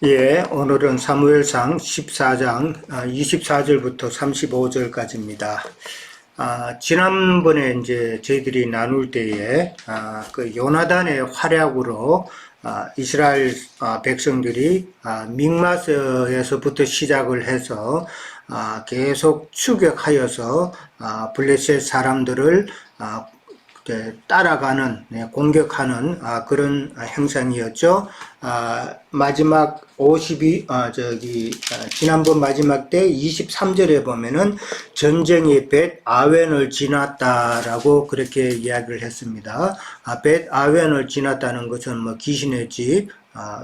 예, 오늘은 사무엘상 14장 24절부터 35절까지입니다. 지난번에 이제 저희들이 나눌 때에 그 요나단의 활약으로 이스라엘 백성들이 믹마스에서부터 시작을 해서 계속 추격하여서 블레셋 사람들을 따라가는, 공격하는 그런 행상이었죠. 마지막 지난번 마지막 때 23절에 보면은 전쟁이 벳 아웬을 지났다라고 그렇게 이야기를 했습니다. 벳 아웬을 지났다는 것은 뭐 귀신의 집,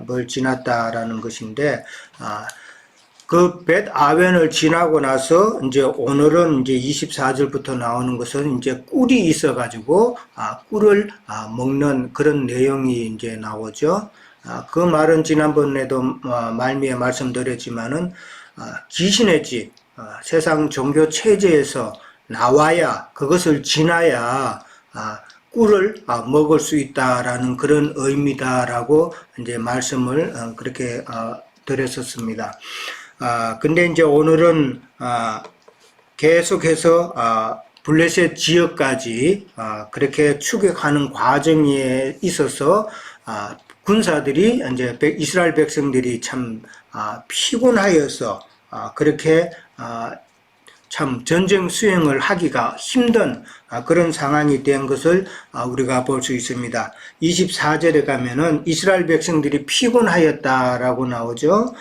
뭘 지났다라는 것인데, 그 벳 아웬을 지나고 나서 이제 오늘은 이제 24절부터 나오는 것은 이제 꿀이 있어가지고 꿀을 먹는 그런 내용이 이제 나오죠. 그 말은 지난번에도 말미에 말씀드렸지만은 귀신의 집, 세상 종교 체제에서 나와야, 그것을 지나야 꿀을 먹을 수 있다라는 그런 의미다라고 이제 말씀을 그렇게 드렸었습니다. 근데 이제 오늘은 계속해서 블레셋 지역까지 그렇게 추격하는 과정에 있어서 군사들이 이제 이스라엘 백성들이 참 피곤하여서 그렇게 참 전쟁 수행을 하기가 힘든 그런 상황이 된 것을 우리가 볼 수 있습니다. 24절에 가면은 이스라엘 백성들이 피곤하였다라고 나오죠.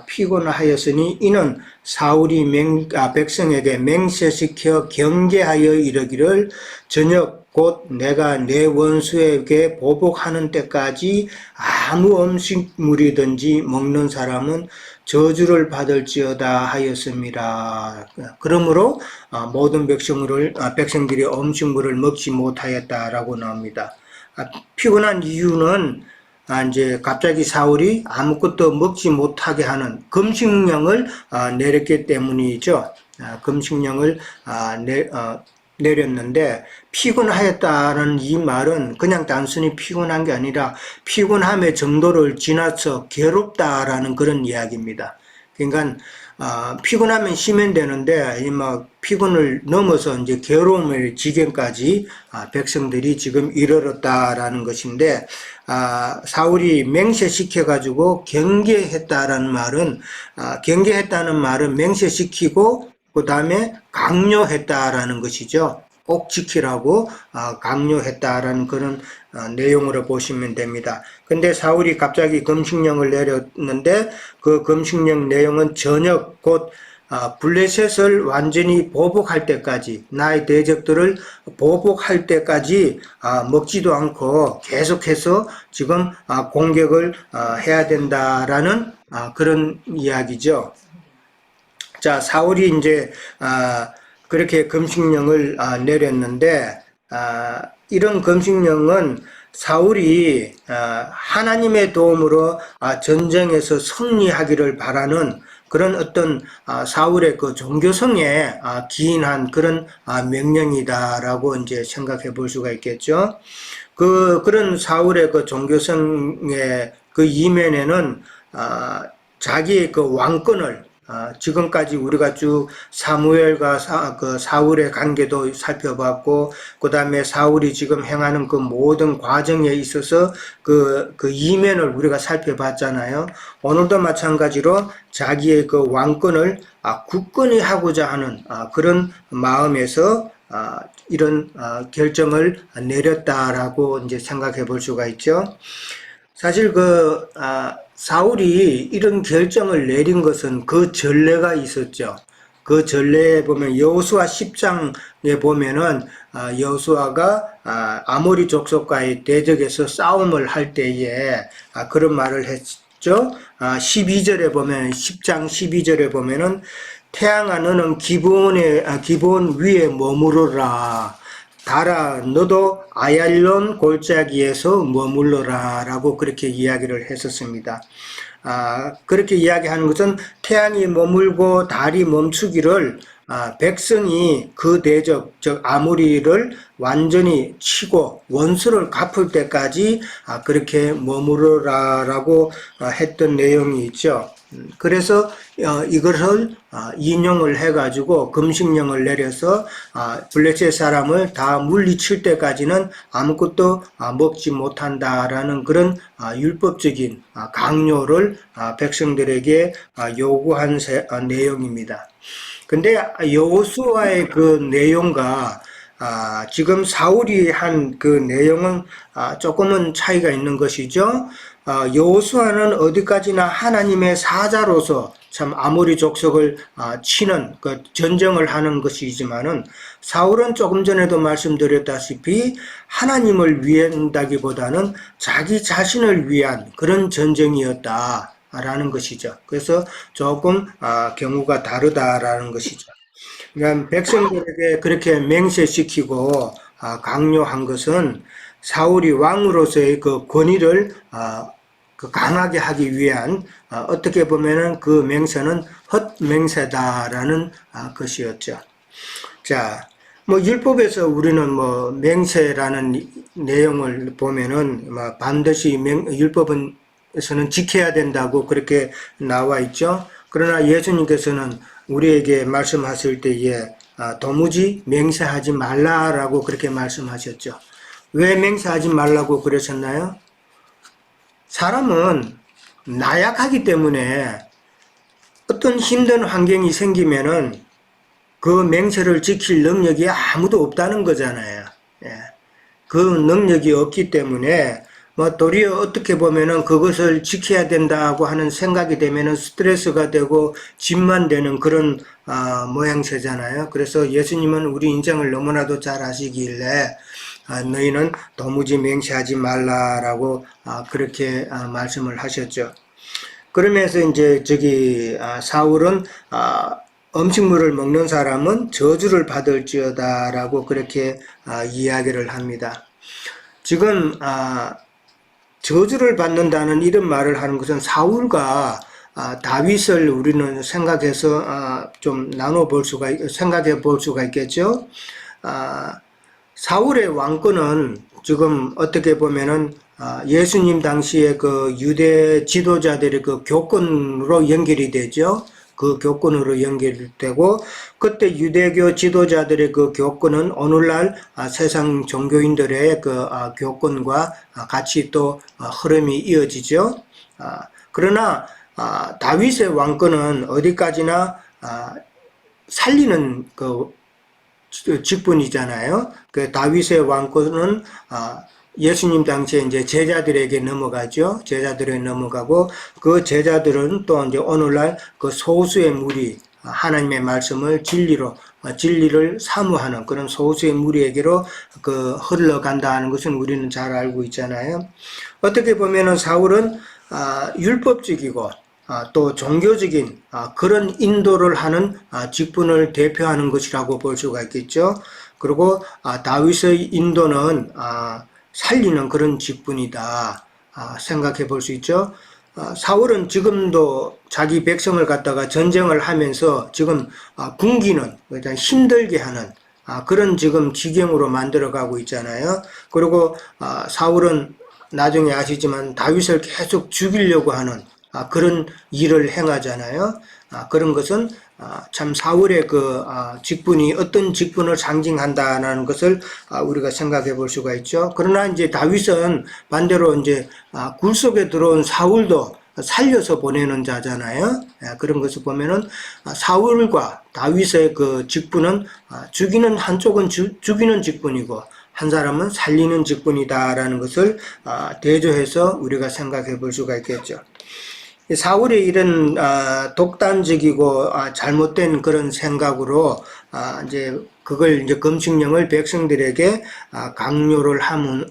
피곤하였으니 이는 사울이 백성에게 맹세시켜 경계하여 이르기를 저녁 곧 내가 내 원수에게 보복하는 때까지 아무 음식물이든지 먹는 사람은 저주를 받을지어다 하였습니다. 그러므로 모든 백성들이 음식물을 먹지 못하였다라고 나옵니다. 피곤한 이유는 이제 갑자기 사울이 아무것도 먹지 못하게 하는 금식령을 내렸기 때문이죠. 금식령을 내렸는데, 피곤하였다는 이 말은 그냥 단순히 피곤한 게 아니라 피곤함의 정도를 지나쳐 괴롭다라는 그런 이야기입니다. 그러니까 피곤하면 쉬면 되는데 피곤을 넘어서 이제 괴로움의 지경까지 백성들이 지금 이르렀다라는 것인데, 사울이 맹세시켜 가지고 경계했다는 말은 맹세시키고 그 다음에 강요했다라는 것이죠. 꼭 지키라고 강요했다라는 그런 내용으로 보시면 됩니다. 근데 사울이 갑자기 금식령을 내렸는데, 그 금식령 내용은 저녁 곧 블레셋을 완전히 보복할 때까지, 나의 대적들을 보복할 때까지 먹지도 않고 계속해서 지금 공격을 해야 된다라는 그런 이야기죠. 자, 사울이 이제 그렇게 금식령을 내렸는데, 이런 금식령은 사울이 하나님의 도움으로 전쟁에서 승리하기를 바라는 그런 어떤 사울의 그 종교성에 기인한 그런 명령이다라고 이제 생각해 볼 수가 있겠죠. 그런 사울의 그 종교성의 그 이면에는 자기의 그 왕권을, 지금까지 우리가 쭉 사무엘과 사울의 관계도 살펴봤고, 그 다음에 사울이 지금 행하는 그 모든 과정에 있어서 그 이면을 우리가 살펴봤잖아요. 오늘도 마찬가지로 자기의 그 왕권을 굳건히 하고자 하는 그런 마음에서 이런 결정을 내렸다라고 이제 생각해 볼 수가 있죠. 사실 사울이 이런 결정을 내린 것은 그 전례가 있었죠. 그 전례에 보면 여호수아 10장에 보면은 여호수아가 아모리 족속과의 대적에서 싸움을 할 때에 그런 말을 했죠. 12절에 보면 10장 12절에 보면은 태양아 너는 기본 위에 머무르라. 달아 너도 아얄론 골짜기에서 머물러라 라고 그렇게 이야기를 했었습니다. 그렇게 이야기하는 것은 태양이 머물고 달이 멈추기를 백성이 그 대적, 즉 아모리를 완전히 치고 원수를 갚을 때까지 그렇게 머무르라라고 했던 내용이 있죠. 그래서 이것을 인용을 해가지고 금식령을 내려서 블레셋 사람을 다 물리칠 때까지는 아무것도 먹지 못한다라는 그런 율법적인 강요를 백성들에게 요구한 내용입니다. 근데 여호수아의 그 내용과 지금 사울이 한 그 내용은 조금은 차이가 있는 것이죠. 여호수아는 어디까지나 하나님의 사자로서 참 아모리 족속을 치는 그 전쟁을 하는 것이지만은 사울은 조금 전에도 말씀드렸다시피 하나님을 위한다기보다는 자기 자신을 위한 그런 전쟁이었다. 라는 것이죠. 그래서 조금 경우가 다르다라는 것이죠. 그러니까 백성들에게 그렇게 맹세시키고 강요한 것은 사울이 왕으로서의 그 권위를 그 강하게 하기 위한 어떻게 보면은 그 맹세는 헛맹세다라는 것이었죠. 자, 뭐 율법에서 우리는 뭐 맹세라는 내용을 보면은 반드시 율법은 에서는 지켜야 된다고 그렇게 나와 있죠. 그러나 예수님께서는 우리에게 말씀하실 때에 도무지 맹세하지 말라라고 그렇게 말씀하셨죠. 왜 맹세하지 말라고 그러셨나요? 사람은 나약하기 때문에 어떤 힘든 환경이 생기면은 그 맹세를 지킬 능력이 아무도 없다는 거잖아요. 그 능력이 없기 때문에 뭐 도리어 어떻게 보면은 그것을 지켜야 된다고 하는 생각이 되면은 스트레스가 되고 짐만 되는 그런 모양새잖아요. 그래서 예수님은 우리 인생을 너무나도 잘 아시길래 너희는 도무지 맹세하지 말라라고 그렇게 말씀을 하셨죠. 그러면서 이제 사울은 음식물을 먹는 사람은 저주를 받을지어다라고 그렇게 이야기를 합니다. 지금 저주를 받는다는 이런 말을 하는 것은 사울과 다윗을 우리는 생각해서 좀 생각해 볼 수가 있겠죠. 사울의 왕권은 지금 어떻게 보면은 예수님 당시에 그 유대 지도자들의 그 교권으로 연결이 되죠. 그 교권으로 연결되고 그때 유대교 지도자들의 그 교권은 오늘날 세상 종교인들의 그 교권과 같이 또 흐름이 이어지죠. 그러나 다윗의 왕권은 어디까지나 살리는 그 직분이잖아요. 그 다윗의 왕권은 예수님 당시에 이제 제자들에게 넘어가죠. 제자들에게 넘어가고 그 제자들은 또 이제 오늘날 그 소수의 무리 하나님의 말씀을 진리를 사모하는 그런 소수의 무리에게로 그 흘러간다는 것은 우리는 잘 알고 있잖아요. 어떻게 보면은 사울은 율법적이고 또 종교적인 그런 인도를 하는 직분을 대표하는 것이라고 볼 수가 있겠죠. 그리고 다윗의 인도는 살리는 그런 직분이다 생각해 볼 수 있죠. 사울은 지금도 자기 백성을 갖다가 전쟁을 하면서 지금 굶기는 일단 힘들게 하는 그런 지금 지경으로 만들어가고 있잖아요. 그리고 사울은 나중에 아시지만 다윗을 계속 죽이려고 하는 그런 일을 행하잖아요. 그런 것은 참 사울의 그 직분이 어떤 직분을 상징한다는 것을 우리가 생각해 볼 수가 있죠. 그러나 이제 다윗은 반대로 이제 굴 속에 들어온 사울도 살려서 보내는 자잖아요. 그런 것을 보면은 사울과 다윗의 그 직분은 죽이는 한쪽은 죽이는 직분이고 한 사람은 살리는 직분이다라는 것을 대조해서 우리가 생각해 볼 수가 있겠죠. 사울의 이런 독단적이고 잘못된 그런 생각으로 이제 그걸 이제 금식령을 백성들에게 강요를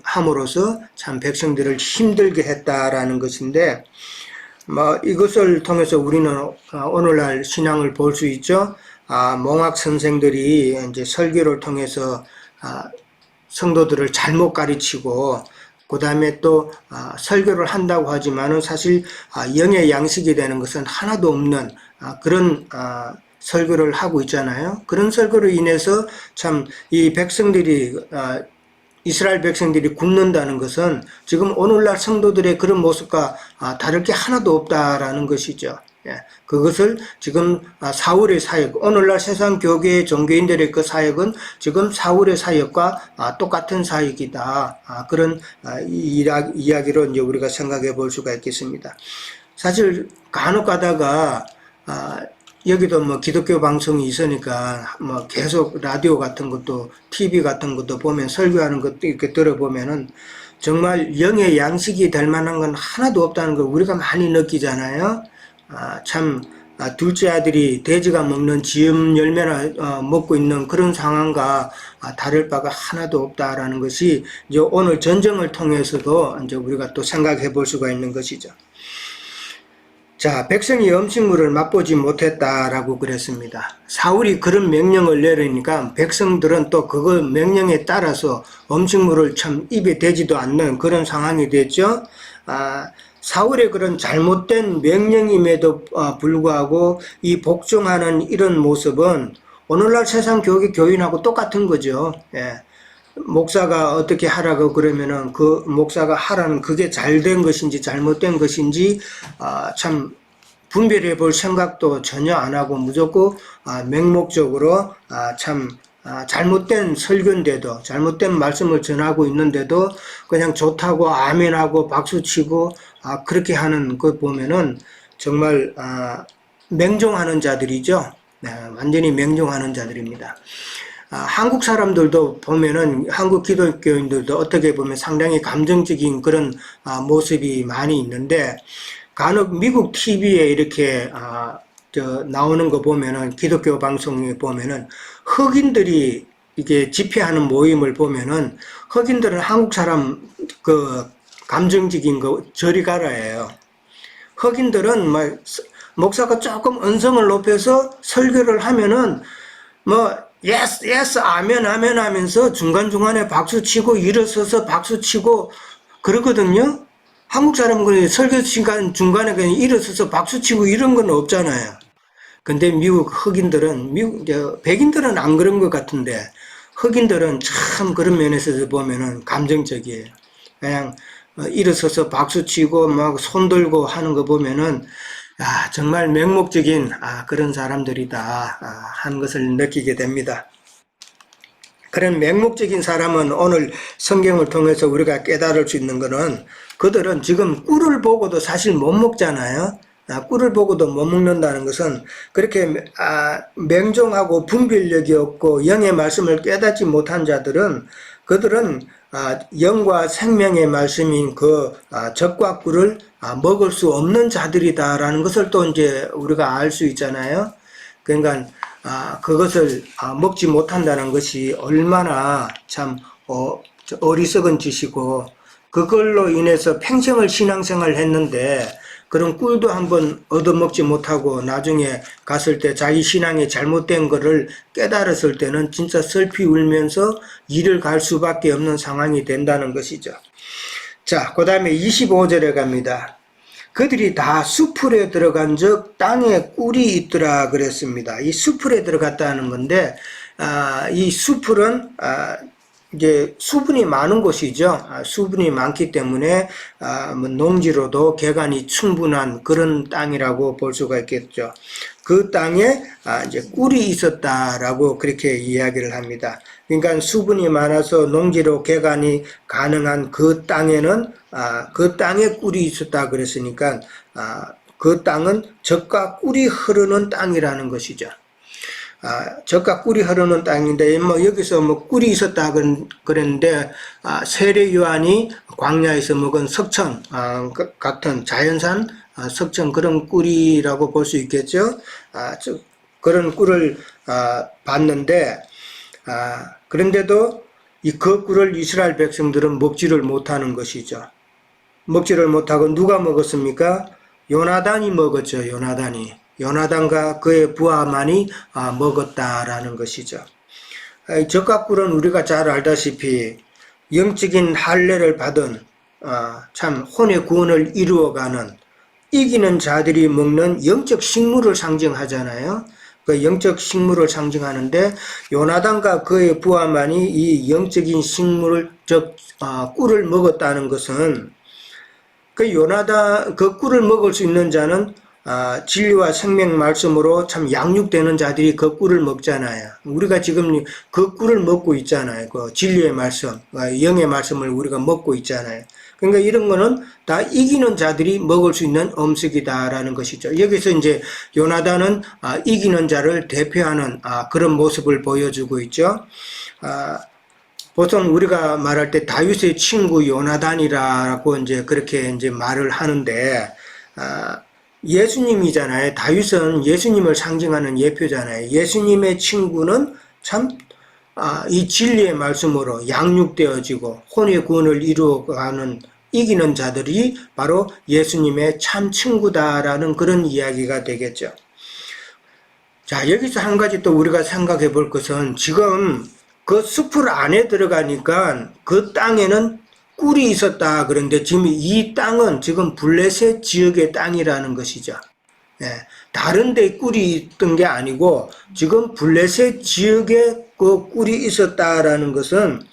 함으로써 참 백성들을 힘들게 했다라는 것인데 뭐 이것을 통해서 우리는 오늘날 신앙을 볼 수 있죠. 몽학 선생들이 이제 설교를 통해서 성도들을 잘못 가르치고 그 다음에 또 설교를 한다고 하지만은 사실 영의 양식이 되는 것은 하나도 없는 그런 설교를 하고 있잖아요. 그런 설교로 인해서 참 이 백성들이 이스라엘 백성들이 굶는다는 것은 지금 오늘날 성도들의 그런 모습과 다를 게 하나도 없다라는 것이죠. 예, 그것을 지금 사울의 사역, 오늘날 세상 교계의 종교인들의 그 사역은 지금 사울의 사역과 똑같은 사역이다. 그런 이야기로 이제 우리가 생각해 볼 수가 있겠습니다. 사실 간혹 가다가 여기도 뭐 기독교 방송이 있으니까 뭐 계속 라디오 같은 것도 TV 같은 것도 보면 설교하는 것도 이렇게 들어보면은 정말 영의 양식이 될 만한 건 하나도 없다는 걸 우리가 많이 느끼잖아요. 참 둘째 아들이 돼지가 먹는 지음 열매나 먹고 있는 그런 상황과 다를 바가 하나도 없다라는 것이 이제 오늘 전쟁을 통해서도 이제 우리가 또 생각해 볼 수가 있는 것이죠. 자, 백성이 음식물을 맛보지 못했다라고 그랬습니다. 사울이 그런 명령을 내리니까 백성들은 또 그거 명령에 따라서 음식물을 참 입에 대지도 않는 그런 상황이 됐죠. 사울의 그런 잘못된 명령임에도 불구하고 이 복종하는 이런 모습은 오늘날 세상 교인하고 똑같은 거죠. 예. 목사가 어떻게 하라고 그러면은 그 목사가 하라는 그게 잘된 것인지 잘못된 것인지 참 분별해 볼 생각도 전혀 안 하고 무조건 맹목적으로 참 잘못된 설교인데도 잘못된 말씀을 전하고 있는데도 그냥 좋다고 아멘하고 박수치고 그렇게 하는 것 보면은 정말 맹종하는 자들이죠. 네, 완전히 맹종하는 자들입니다. 한국 사람들도 보면은 한국 기독교인들도 어떻게 보면 상당히 감정적인 그런 모습이 많이 있는데 간혹 미국 TV에 이렇게 나오는 거 보면은 기독교 방송에 보면은 흑인들이 이게 집회하는 모임을 보면은 흑인들은 한국 사람 그 감정적인 거 저리 가라예요. 흑인들은 뭐 목사가 조금 언성을 높여서 설교를 하면은 뭐 예스 예스 아멘 아멘 하면서 중간중간에 박수치고 일어서서 박수치고 그러거든요. 한국 사람은 설교 시간 중간에 그냥 일어서서 박수치고 이런 건 없잖아요. 근데 미국 흑인들은 백인들은 안 그런 것 같은데 흑인들은 참 그런 면에서 보면은 감정적이에요. 그냥 일어서서 박수치고 막 손들고 하는 거 보면은 정말 맹목적인 그런 사람들이다 하는 것을 느끼게 됩니다. 그런 맹목적인 사람은 오늘 성경을 통해서 우리가 깨달을 수 있는 것은 그들은 지금 꿀을 보고도 사실 못 먹잖아요. 꿀을 보고도 못 먹는다는 것은 그렇게 맹종하고 분별력이 없고 영의 말씀을 깨닫지 못한 자들은 그들은 영과 생명의 말씀인 그 젖과 꿀을 먹을 수 없는 자들이다라는 것을 또 이제 우리가 알 수 있잖아요. 그러니까 그것을 먹지 못한다는 것이 얼마나 참 어리석은 짓이고 그걸로 인해서 평생을 신앙생활을 했는데 그런 꿀도 한번 얻어먹지 못하고 나중에 갔을 때 자기 신앙이 잘못된 것을 깨달았을 때는 진짜 슬피 울면서 이를 갈 수밖에 없는 상황이 된다는 것이죠. 자, 그 다음에 25절에 갑니다. 그들이 다 수풀에 들어간 적 땅에 꿀이 있더라 그랬습니다. 이 수풀에 들어갔다는 건데 이 수풀은 이제 수분이 많은 곳이죠. 수분이 많기 때문에 뭐 농지로도 개간이 충분한 그런 땅이라고 볼 수가 있겠죠. 그 땅에 이제 꿀이 있었다라고 그렇게 이야기를 합니다. 그러니까 수분이 많아서 농지로 개간이 가능한 그 땅에는 그 땅에 꿀이 있었다 그랬으니까 그 땅은 젖과 꿀이 흐르는 땅이라는 것이죠. 젖과 꿀이 흐르는 땅인데 뭐 여기서 뭐 꿀이 있었다 그랬는데 세례 요한이 광야에서 먹은 석천 같은 자연산 석천 그런 꿀이라고 볼 수 있겠죠. 그런 꿀을 봤는데 그런데도 그 꿀을 이스라엘 백성들은 먹지를 못하는 것이죠. 먹지를 못하고 누가 먹었습니까? 요나단이 먹었죠. 요나단과 그의 부하만이 먹었다라는 것이죠. 젖과 꿀은 우리가 잘 알다시피 영적인 할례를 받은 참 혼의 구원을 이루어가는 이기는 자들이 먹는 영적 식물을 상징하잖아요. 그 영적 식물을 상징하는데 요나단과 그의 부하만이 이 영적인 식물을 즉 꿀을 먹었다는 것은 그 요나단 그 꿀을 먹을 수 있는 자는 진리와 생명 말씀으로 참 양육되는 자들이 그 꿀을 먹잖아요. 우리가 지금 그 꿀을 먹고 있잖아요. 그 진리의 말씀, 영의 말씀을 우리가 먹고 있잖아요. 그러니까 이런 거는 다 이기는 자들이 먹을 수 있는 음식이다라는 것이죠. 여기서 이제 요나단은 이기는 자를 대표하는 그런 모습을 보여주고 있죠. 보통 우리가 말할 때 다윗의 친구 요나단이라고 이제 그렇게 이제 말을 하는데, 예수님이잖아요. 다윗은 예수님을 상징하는 예표잖아요. 예수님의 친구는 참, 이 진리의 말씀으로 양육되어지고 혼의 구원을 이루어가는 이기는 자들이 바로 예수님의 참 친구다라는 그런 이야기가 되겠죠. 자, 여기서 한 가지 또 우리가 생각해 볼 것은 지금 그 숲을 안에 들어가니까 그 땅에는 꿀이 있었다. 그런데 지금 이 땅은 지금 블레셋 지역의 땅이라는 것이죠. 예, 다른 데 꿀이 있던 게 아니고 지금 블레셋 지역에 그 꿀이 있었다라는 것은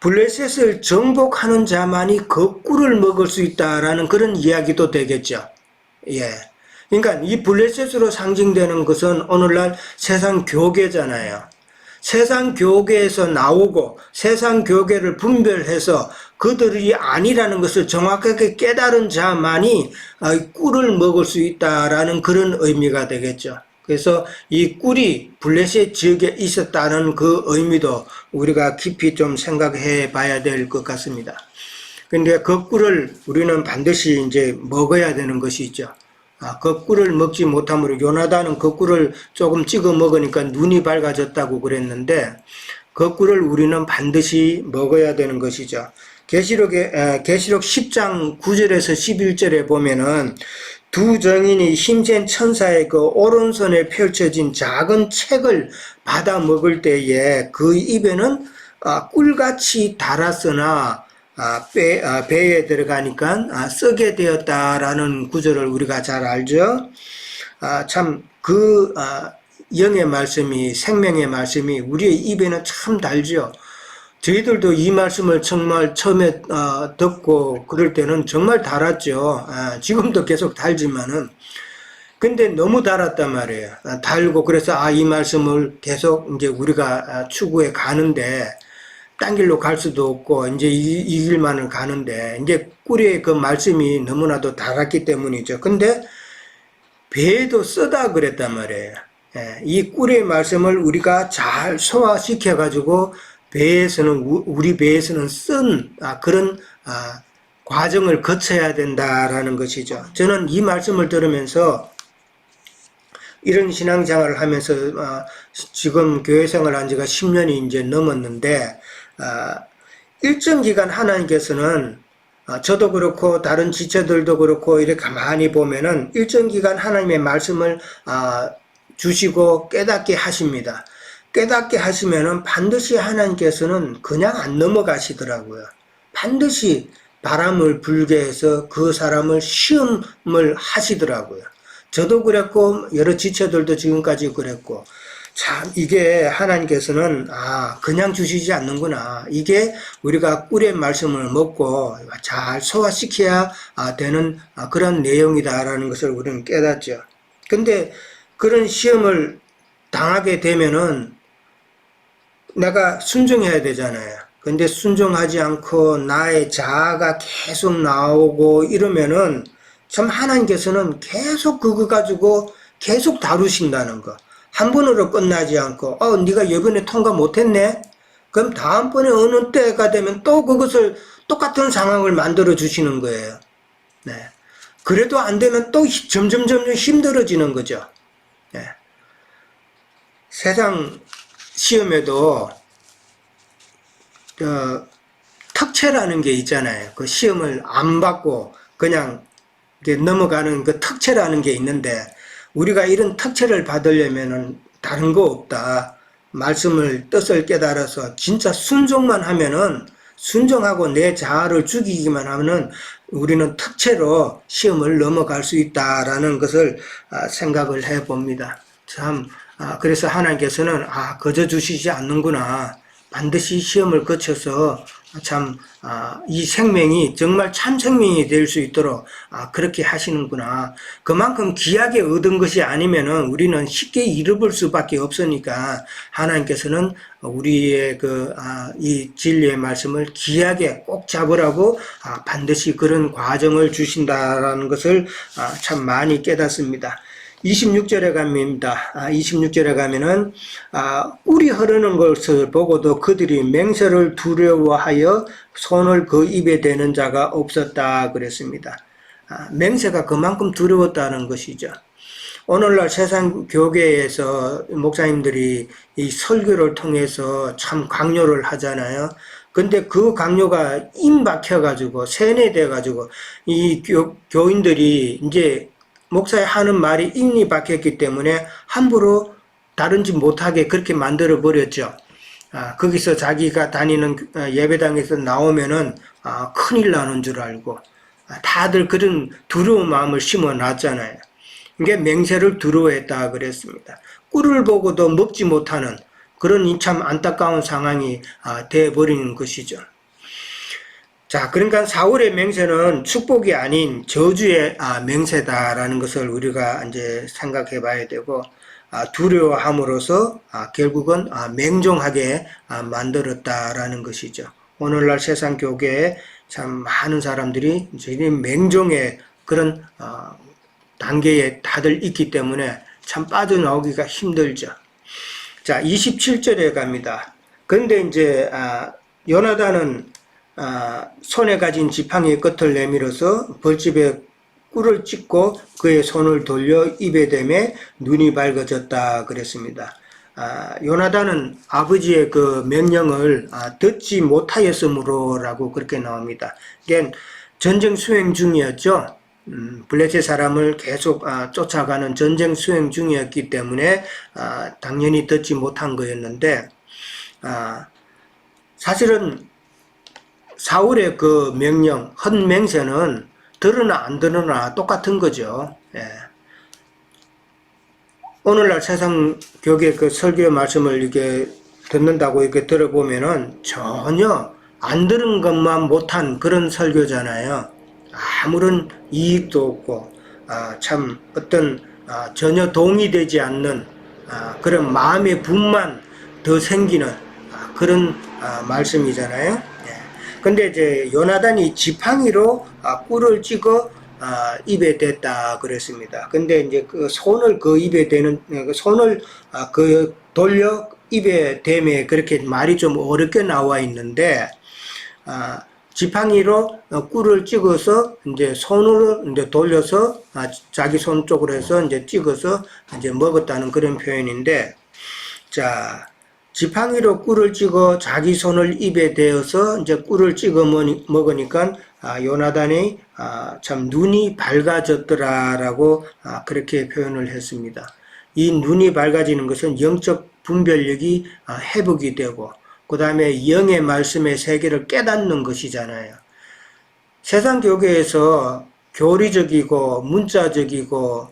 블레셋을 정복하는 자만이 그 꿀을 먹을 수 있다라는 그런 이야기도 되겠죠. 예. 그러니까 이 블레셋으로 상징되는 것은 오늘날 세상 교계잖아요. 세상 교계에서 나오고 세상 교계를 분별해서 그들이 아니라는 것을 정확하게 깨달은 자만이 꿀을 먹을 수 있다라는 그런 의미가 되겠죠. 그래서 이 꿀이 블레셋 지역에 있었다는 그 의미도 우리가 깊이 좀 생각해 봐야 될 것 같습니다. 근데 그 꿀을 우리는 반드시 이제 먹어야 되는 것이죠. 그 꿀을 먹지 못함으로 요나단은 그 꿀을 조금 찍어 먹으니까 눈이 밝아졌다고 그랬는데 그 꿀을 우리는 반드시 먹어야 되는 것이죠. 계시록 10장 9절에서 11절에 보면은 두 정인이 힘센 천사의 그 오른손에 펼쳐진 작은 책을 받아 먹을 때에 그 입에는 꿀같이 달았으나 배에 들어가니까 썩게 되었다라는 구절을 우리가 잘 알죠. 참 그 영의 말씀이 생명의 말씀이 우리의 입에는 참 달죠. 저희들도 이 말씀을 정말 처음에 듣고 그럴 때는 정말 달았죠. 지금도 계속 달지만은 근데 너무 달았단 말이에요. 달고 그래서 이 말씀을 계속 이제 우리가 추구해 가는데 딴 길로 갈 수도 없고 이제 이 길만을 가는데 이제 꿀의 그 말씀이 너무나도 달았기 때문이죠. 근데 배에도 쓰다 그랬단 말이에요. 이 꿀의 말씀을 우리가 잘 소화시켜 가지고 배에서는 우리 배에서는 쓴 그런 과정을 거쳐야 된다라는 것이죠. 저는 이 말씀을 들으면서 이런 신앙생활을 하면서 지금 교회 생활한 지가 10년이 이제 넘었는데 일정 기간 하나님께서는 저도 그렇고 다른 지체들도 그렇고 이렇게 가만히 보면은 일정 기간 하나님의 말씀을 주시고 깨닫게 하십니다. 깨닫게 하시면은 반드시 하나님께서는 그냥 안 넘어가시더라고요. 반드시 바람을 불게 해서 그 사람을 시험을 하시더라고요. 저도 그랬고 여러 지체들도 지금까지 그랬고 참 이게 하나님께서는 그냥 주시지 않는구나. 이게 우리가 꿀의 말씀을 먹고 잘 소화시켜야 되는 그런 내용이다라는 것을 우리는 깨닫죠. 근데 그런 시험을 당하게 되면은 내가 순종해야 되잖아요. 근데 순종하지 않고 나의 자아가 계속 나오고 이러면은 참 하나님께서는 계속 그거 가지고 계속 다루신다는 거. 한 번으로 끝나지 않고 네가 이번에 통과 못했네? 그럼 다음번에 어느 때가 되면 또 그것을 똑같은 상황을 만들어 주시는 거예요. 네. 그래도 안 되면 또 점점 힘들어지는 거죠. 네. 세상 시험에도 특채라는 게 있잖아요. 그 시험을 안 받고 그냥 넘어가는 그 특채라는 게 있는데 우리가 이런 특채를 받으려면은 다른 거 없다. 말씀을 뜻을 깨달아서 진짜 순종만 하면은 순종하고 내 자아를 죽이기만 하면은 우리는 특채로 시험을 넘어갈 수 있다라는 것을 생각을 해 봅니다. 그래서 하나님께서는 거저 주시지 않는구나. 반드시 시험을 거쳐서 이 생명이 정말 참 생명이 될 수 있도록 그렇게 하시는구나. 그만큼 귀하게 얻은 것이 아니면은 우리는 쉽게 잃어볼 수밖에 없으니까 하나님께서는 우리의 이 진리의 말씀을 귀하게 꼭 잡으라고 반드시 그런 과정을 주신다라는 것을 참 많이 깨닫습니다. 26절에 갑니다. 26절에 가면은 꿀이 흐르는 것을 보고도 그들이 맹세를 두려워하여 손을 그 입에 대는 자가 없었다 그랬습니다. 맹세가 그만큼 두려웠다는 것이죠. 오늘날 세상 교계에서 목사님들이 이 설교를 통해서 참 강요를 하잖아요. 근데 그 강요가 임박혀가지고 세뇌돼가지고 이 교인들이 이제 목사의 하는 말이 인이 박혔기 때문에 함부로 다른 짓 못하게 그렇게 만들어 버렸죠. 거기서 자기가 다니는 예배당에서 나오면은 큰일 나는 줄 알고 다들 그런 두려운 마음을 심어 놨잖아요. 이게 맹세를 두려워했다 그랬습니다. 꿀을 보고도 먹지 못하는 그런 참 안타까운 상황이 돼 버리는 것이죠. 자, 그러니까 사울의 맹세는 축복이 아닌 저주의 맹세다라는 것을 우리가 이제 생각해 봐야 되고, 두려워함으로써 결국은 맹종하게 만들었다라는 것이죠. 오늘날 세상 교계에 참 많은 사람들이 이제 맹종의 그런 단계에 다들 있기 때문에 참 빠져나오기가 힘들죠. 자, 27절에 갑니다. 그런데 이제 요나단은 손에 가진 지팡이의 끝을 내밀어서 벌집에 꿀을 찍고 그의 손을 돌려 입에 대매 눈이 밝아졌다 그랬습니다. 요나단은 아버지의 그 명령을 듣지 못하였으므로라고 그렇게 나옵니다. 이게 전쟁 수행 중이었죠. 블레셋 사람을 계속 쫓아가는 전쟁 수행 중이었기 때문에 당연히 듣지 못한 거였는데 사실은 사울의 그 명령, 헌맹세는 들으나 안 들으나 똑같은 거죠. 예. 오늘날 세상 교계 그 설교 말씀을 이렇게 듣는다고 이렇게 들어보면은 전혀 안 들은 것만 못한 그런 설교잖아요. 아무런 이익도 없고, 참 어떤 전혀 동의되지 않는 그런 마음의 분만 더 생기는 그런 말씀이잖아요. 근데 이제 요나단이 지팡이로 꿀을 찍어 입에 댔다 그랬습니다. 근데 이제 그 손을 그 입에 대는 손을 그 돌려 입에 대매 그렇게 말이 좀 어렵게 나와 있는데 지팡이로 꿀을 찍어서 이제 손으로 이제 돌려서 자기 손 쪽으로 해서 이제 찍어서 이제 먹었다는 그런 표현인데 자. 지팡이로 꿀을 찍어 자기 손을 입에 대어서 이제 꿀을 찍어 먹으니까 요나단이 참 눈이 밝아졌더라라고 그렇게 표현을 했습니다. 이 눈이 밝아지는 것은 영적 분별력이 회복이 되고 그 다음에 영의 말씀의 세계를 깨닫는 것이잖아요. 세상 교계에서 교리적이고 문자적이고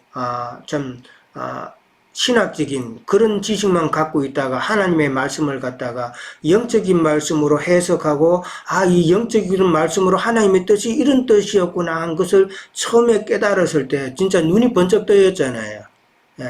신학적인 그런 지식만 갖고 있다가 하나님의 말씀을 갖다가 영적인 말씀으로 해석하고 이 영적인 말씀으로 하나님의 뜻이 이런 뜻이었구나 한 것을 처음에 깨달았을 때 진짜 눈이 번쩍 뜨였잖아요.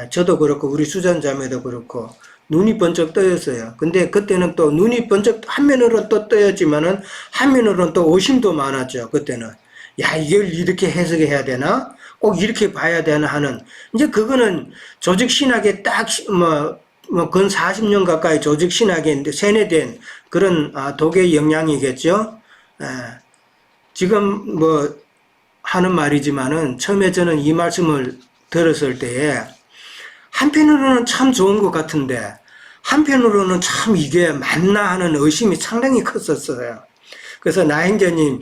저도 그렇고 우리 수잔자매도 그렇고 눈이 번쩍 뜨였어요. 근데 그때는 또 눈이 번쩍 한면으로는 또 뜨였지만은 한면으로는 또 의심도 많았죠. 그때는 이걸 이렇게 해석해야 되나? 꼭 이렇게 봐야 되나 하는, 이제 그거는 조직신학에 근 40년 가까이 조직신학에 세뇌된 그런 독의 영향이겠죠. 지금 하는 말이지만은 처음에 저는 이 말씀을 들었을 때에 한편으로는 참 좋은 것 같은데 한편으로는 참 이게 맞나 하는 의심이 상당히 컸었어요. 그래서 나행제님이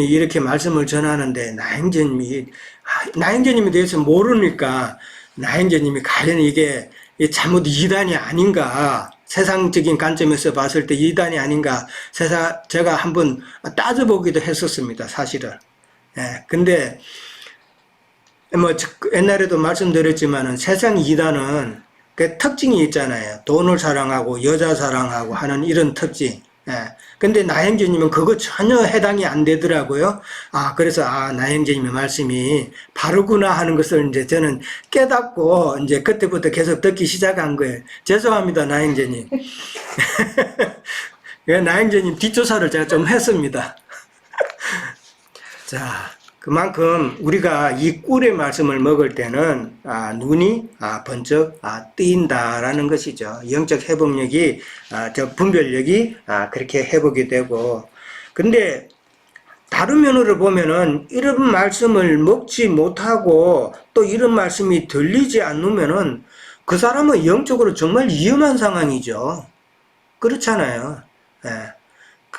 이렇게 말씀을 전하는데 나행제님에 대해서 모르니까 나행제님이 과연 이게 잘못 이단이 아닌가, 세상적인 관점에서 봤을 때 이단이 아닌가 제가 한번 따져보기도 했었습니다, 사실은. 근데 뭐 옛날에도 말씀드렸지만은 세상 이단은 그 특징이 있잖아요. 돈을 사랑하고 여자 사랑하고 하는 이런 특징. 예. 근데 나행제님은 그거 전혀 해당이 안 되더라고요. 그래서 나행제님의 말씀이 바르구나 하는 것을 이제 저는 깨닫고 이제 그때부터 계속 듣기 시작한 거예요. 죄송합니다, 나행제님. 나행제님 뒷조사를 제가 좀 했습니다. 자, 그만큼 우리가 이 꿀의 말씀을 먹을 때는 눈이 번쩍 뜨인다라는 것이죠. 영적 회복력이 저 분별력이 그렇게 회복이 되고, 근데 다른 면으로 보면은 이런 말씀을 먹지 못하고 또 이런 말씀이 들리지 않으면은 그 사람은 영적으로 정말 위험한 상황이죠. 그렇잖아요. 예.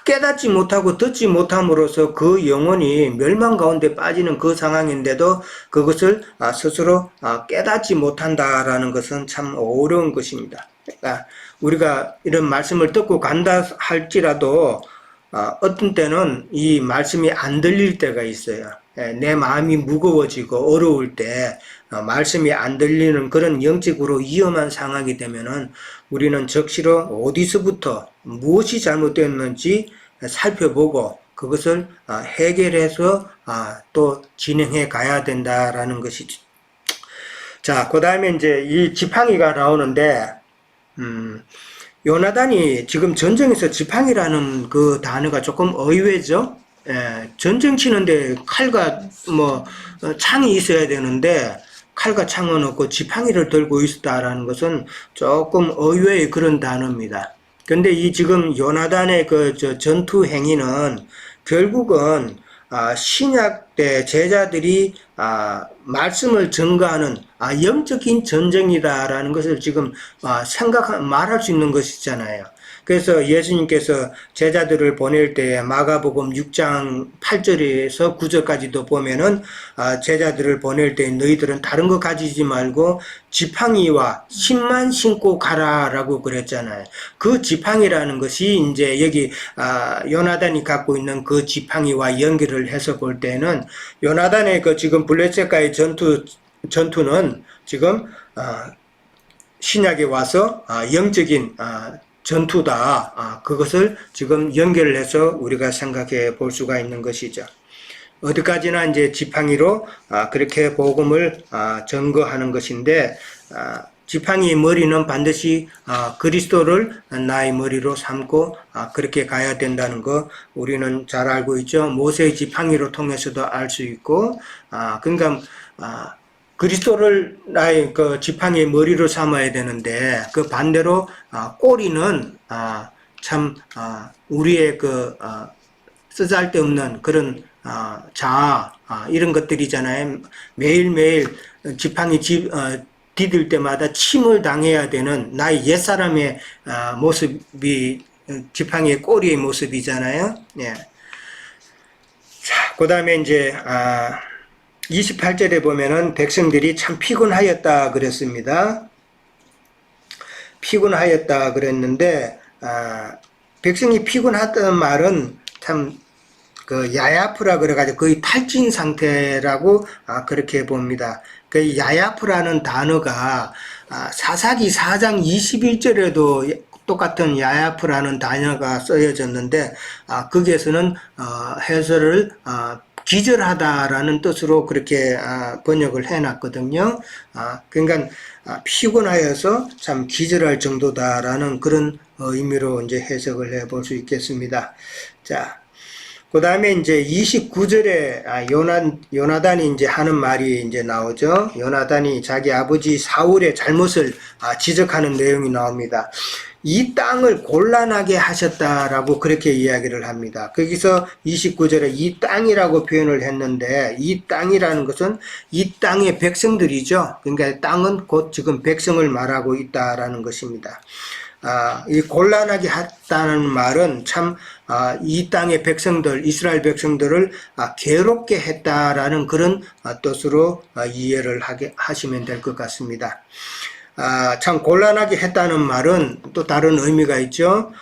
깨닫지 못하고 듣지 못함으로써 그 영혼이 멸망 가운데 빠지는 그 상황인데도 그것을 스스로 깨닫지 못한다라는 것은 참 어려운 것입니다. 그러니까 우리가 이런 말씀을 듣고 간다 할지라도 어떤 때는 이 말씀이 안 들릴 때가 있어요. 내 마음이 무거워지고 어려울 때 말씀이 안 들리는 그런 영적으로 위험한 상황이 되면은 우리는 적시로 어디서부터 무엇이 잘못됐는지 살펴보고 그것을 해결해서 또 진행해 가야 된다라는 것이죠. 자, 그 다음에 이제 이 지팡이가 나오는데, 요나단이 지금 전쟁에서 지팡이라는 그 단어가 조금 의외죠. 전쟁 치는데 칼과 창이 있어야 되는데 칼과 창은 없고 지팡이를 들고 있었다라는 것은 조금 의외의 그런 단어입니다. 근데 이 지금 요나단의 그 전투 행위는 결국은 신약 때 제자들이 말씀을 전가하는 영적인 전쟁이다라는 것을 지금 말할 수 있는 것이잖아요. 그래서 예수님께서 제자들을 보낼 때 마가복음 6장 8절에서 9절까지도 보면은 제자들을 보낼 때 너희들은 다른 거 가지지 말고 지팡이와 신만 신고 가라라고 그랬잖아요. 그 지팡이라는 것이 이제 여기 요나단이 갖고 있는 그 지팡이와 연결을 해서 볼 때는 요나단의 그 지금 블레셋과의 전투는 지금 신약에 와서 영적인 전투다. 그것을 지금 연결을 해서 우리가 생각해 볼 수가 있는 것이죠. 어디까지나 이제 지팡이로 그렇게 복음을 전거하는 것인데, 지팡이의 머리는 반드시 그리스도를 나의 머리로 삼고 그렇게 가야 된다는 거 우리는 잘 알고 있죠. 모세의 지팡이로 통해서도 알 수 있고, 그러니까 그리스도를 나의 그 지팡이의 머리로 삼아야 되는데 그 반대로 꼬리는 참 우리의 그 쓰잘데없는 그런 자아 이런 것들이잖아요. 매일매일 지팡이 디딜 때마다 침을 당해야 되는 나의 옛사람의 모습이 지팡이의 꼬리의 모습이잖아요. 예. 자, 그 다음에 이제 28절에 보면은 백성들이 참 피곤하였다 그랬습니다. 피곤하였다 그랬는데 백성이 피곤하다는 말은 참 그 야야프라 그래가지고 거의 탈진 상태라고 그렇게 봅니다. 그 야야프라는 단어가 사사기 4장 21절에도 똑같은 야야프라는 단어가 쓰여졌는데 거기에서는 해설을 기절하다라는 뜻으로 그렇게 번역을 해놨거든요. 그러니까 피곤하여서 참 기절할 정도다라는 그런 의미로 이제 해석을 해볼 수 있겠습니다. 자, 그 다음에 이제 29절에 요나단이 이제 하는 말이 이제 나오죠. 요나단이 자기 아버지 사울의 잘못을 지적하는 내용이 나옵니다. 이 땅을 곤란하게 하셨다라고 그렇게 이야기를 합니다. 거기서 29절에 이 땅이라고 표현을 했는데 이 땅이라는 것은 이 땅의 백성들이죠. 그러니까 땅은 곧 지금 백성을 말하고 있다라는 것입니다. 이 곤란하게 했다는 말은 참 이 땅의 백성들, 이스라엘 백성들을 괴롭게 했다라는 그런 뜻으로 이해를 하시면 될 것 같습니다. 참 곤란하게 했다는 말은 또 다른 의미가 있죠.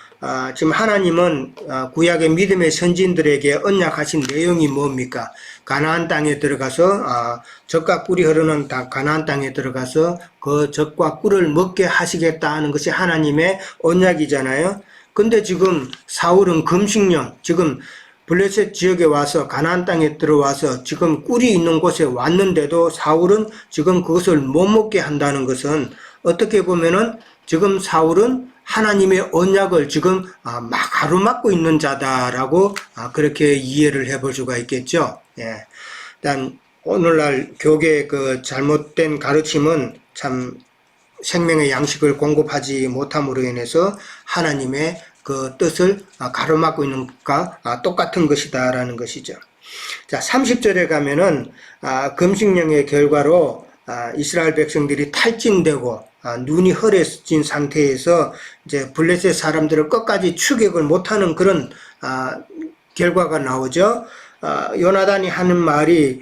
지금 하나님은 구약의 믿음의 선진들에게 언약하신 내용이 뭡니까? 가나안 땅에 들어가서 젖과 꿀이 흐르는 가나안 땅에 들어가서 그 젖과 꿀을 먹게 하시겠다 하는 것이 하나님의 언약이잖아요. 근데 지금 사울은 금식령, 지금 블레셋 지역에 와서 가나안 땅에 들어와서 지금 꿀이 있는 곳에 왔는데도 사울은 지금 그것을 못 먹게 한다는 것은 어떻게 보면은 지금 사울은 하나님의 언약을 지금 막 가로막고 있는 자다라고 그렇게 이해를 해볼 수가 있겠죠. 예. 일단 오늘날 교계의 그 잘못된 가르침은 참 생명의 양식을 공급하지 못함으로 인해서 하나님의 그 뜻을 가로막고 있는 것과 똑같은 것이다라는 것이죠. 자, 30절에 가면은 금식령의 결과로 이스라엘 백성들이 탈진되고 눈이 흐려진 상태에서 이제 블레셋 사람들을 끝까지 추격을 못하는 그런 결과가 나오죠. 요나단이 하는 말이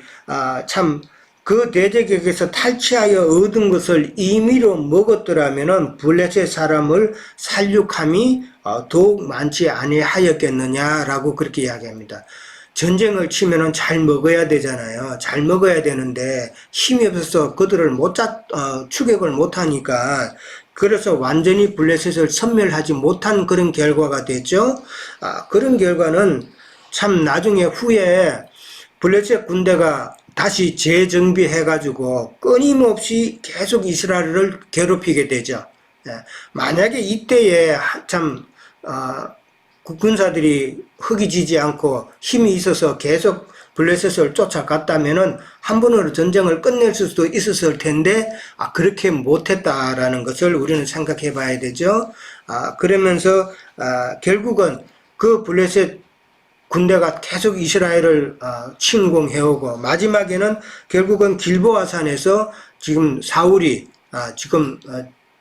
참 그 대적에게서 탈취하여 얻은 것을 임의로 먹었더라면은 블레셋 사람을 살육함이 더욱 많지 아니하였겠느냐라고 그렇게 이야기합니다. 전쟁을 치면은 잘 먹어야 되잖아요. 잘 먹어야 되는데 힘이 없어서 그들을 추격을 못하니까 그래서 완전히 블레셋을 섬멸하지 못한 그런 결과가 됐죠. 그런 결과는 참 나중에 후에 블레셋 군대가 다시 재정비해가지고 끊임없이 계속 이스라엘을 괴롭히게 되죠. 만약에 이때에 참 군사들이 허기지지 않고 힘이 있어서 계속 블레셋을 쫓아갔다면은 한 번으로 전쟁을 끝낼 수도 있었을 텐데 그렇게 못했다라는 것을 우리는 생각해 봐야 되죠. 그러면서 결국은 그 블레셋 군대가 계속 이스라엘을 침공해오고 마지막에는 결국은 길보아산에서 지금 사울이 지금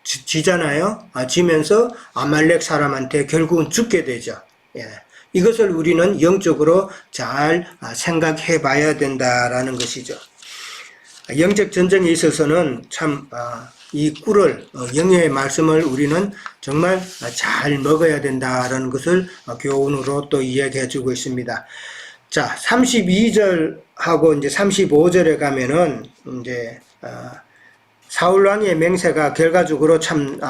지잖아요. 지면서 아말렉 사람한테 결국은 죽게 되죠. 예. 이것을 우리는 영적으로 잘 생각해 봐야 된다라는 것이죠. 영적 전쟁에 있어서는 참 이 꿀을 영의 말씀을 우리는 정말 잘 먹어야 된다라는 것을 교훈으로 또 이야기해 주고 있습니다. 자, 32절하고 이제 35절에 가면은 이제 사울 왕의 맹세가 결과적으로 참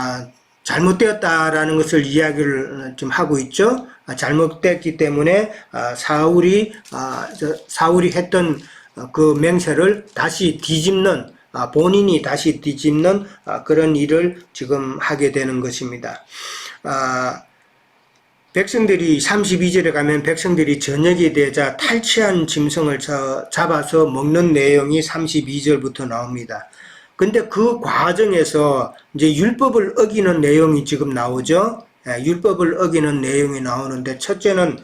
잘못되었다라는 것을 이야기를 좀 하고 있죠. 잘못됐기 때문에 사울이 했던 그 맹세를 다시 뒤집는 본인이 다시 뒤집는 그런 일을 지금 하게 되는 것입니다. 백성들이 32절에 가면 백성들이 저녁이 되자 탈취한 짐승을 잡아서 먹는 내용이 32절부터 나옵니다. 근데 그 과정에서 이제 율법을 어기는 내용이 지금 나오죠. 율법을 어기는 내용이 나오는데 첫째는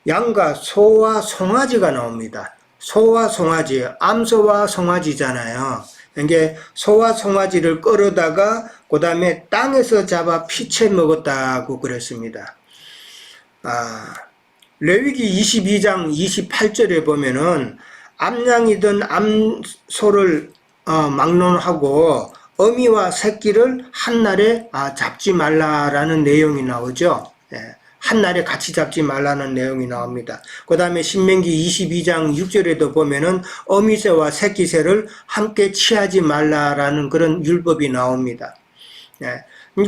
양과 소와 송아지가 나옵니다. 소와 송아지, 암소와 송아지잖아요. 이게 소와 송아지를 끌어다가 그 다음에 땅에서 잡아 피채 먹었다고 그랬습니다. 레위기 22장 28절에 보면은 암양이든 암소를 막론하고 어미와 새끼를 한날에 잡지 말라라는 내용이 나오죠. 한날에 같이 잡지 말라는 내용이 나옵니다. 그 다음에 신명기 22장 6절에도 보면은 어미새와 새끼새를 함께 취하지 말라라는 그런 율법이 나옵니다.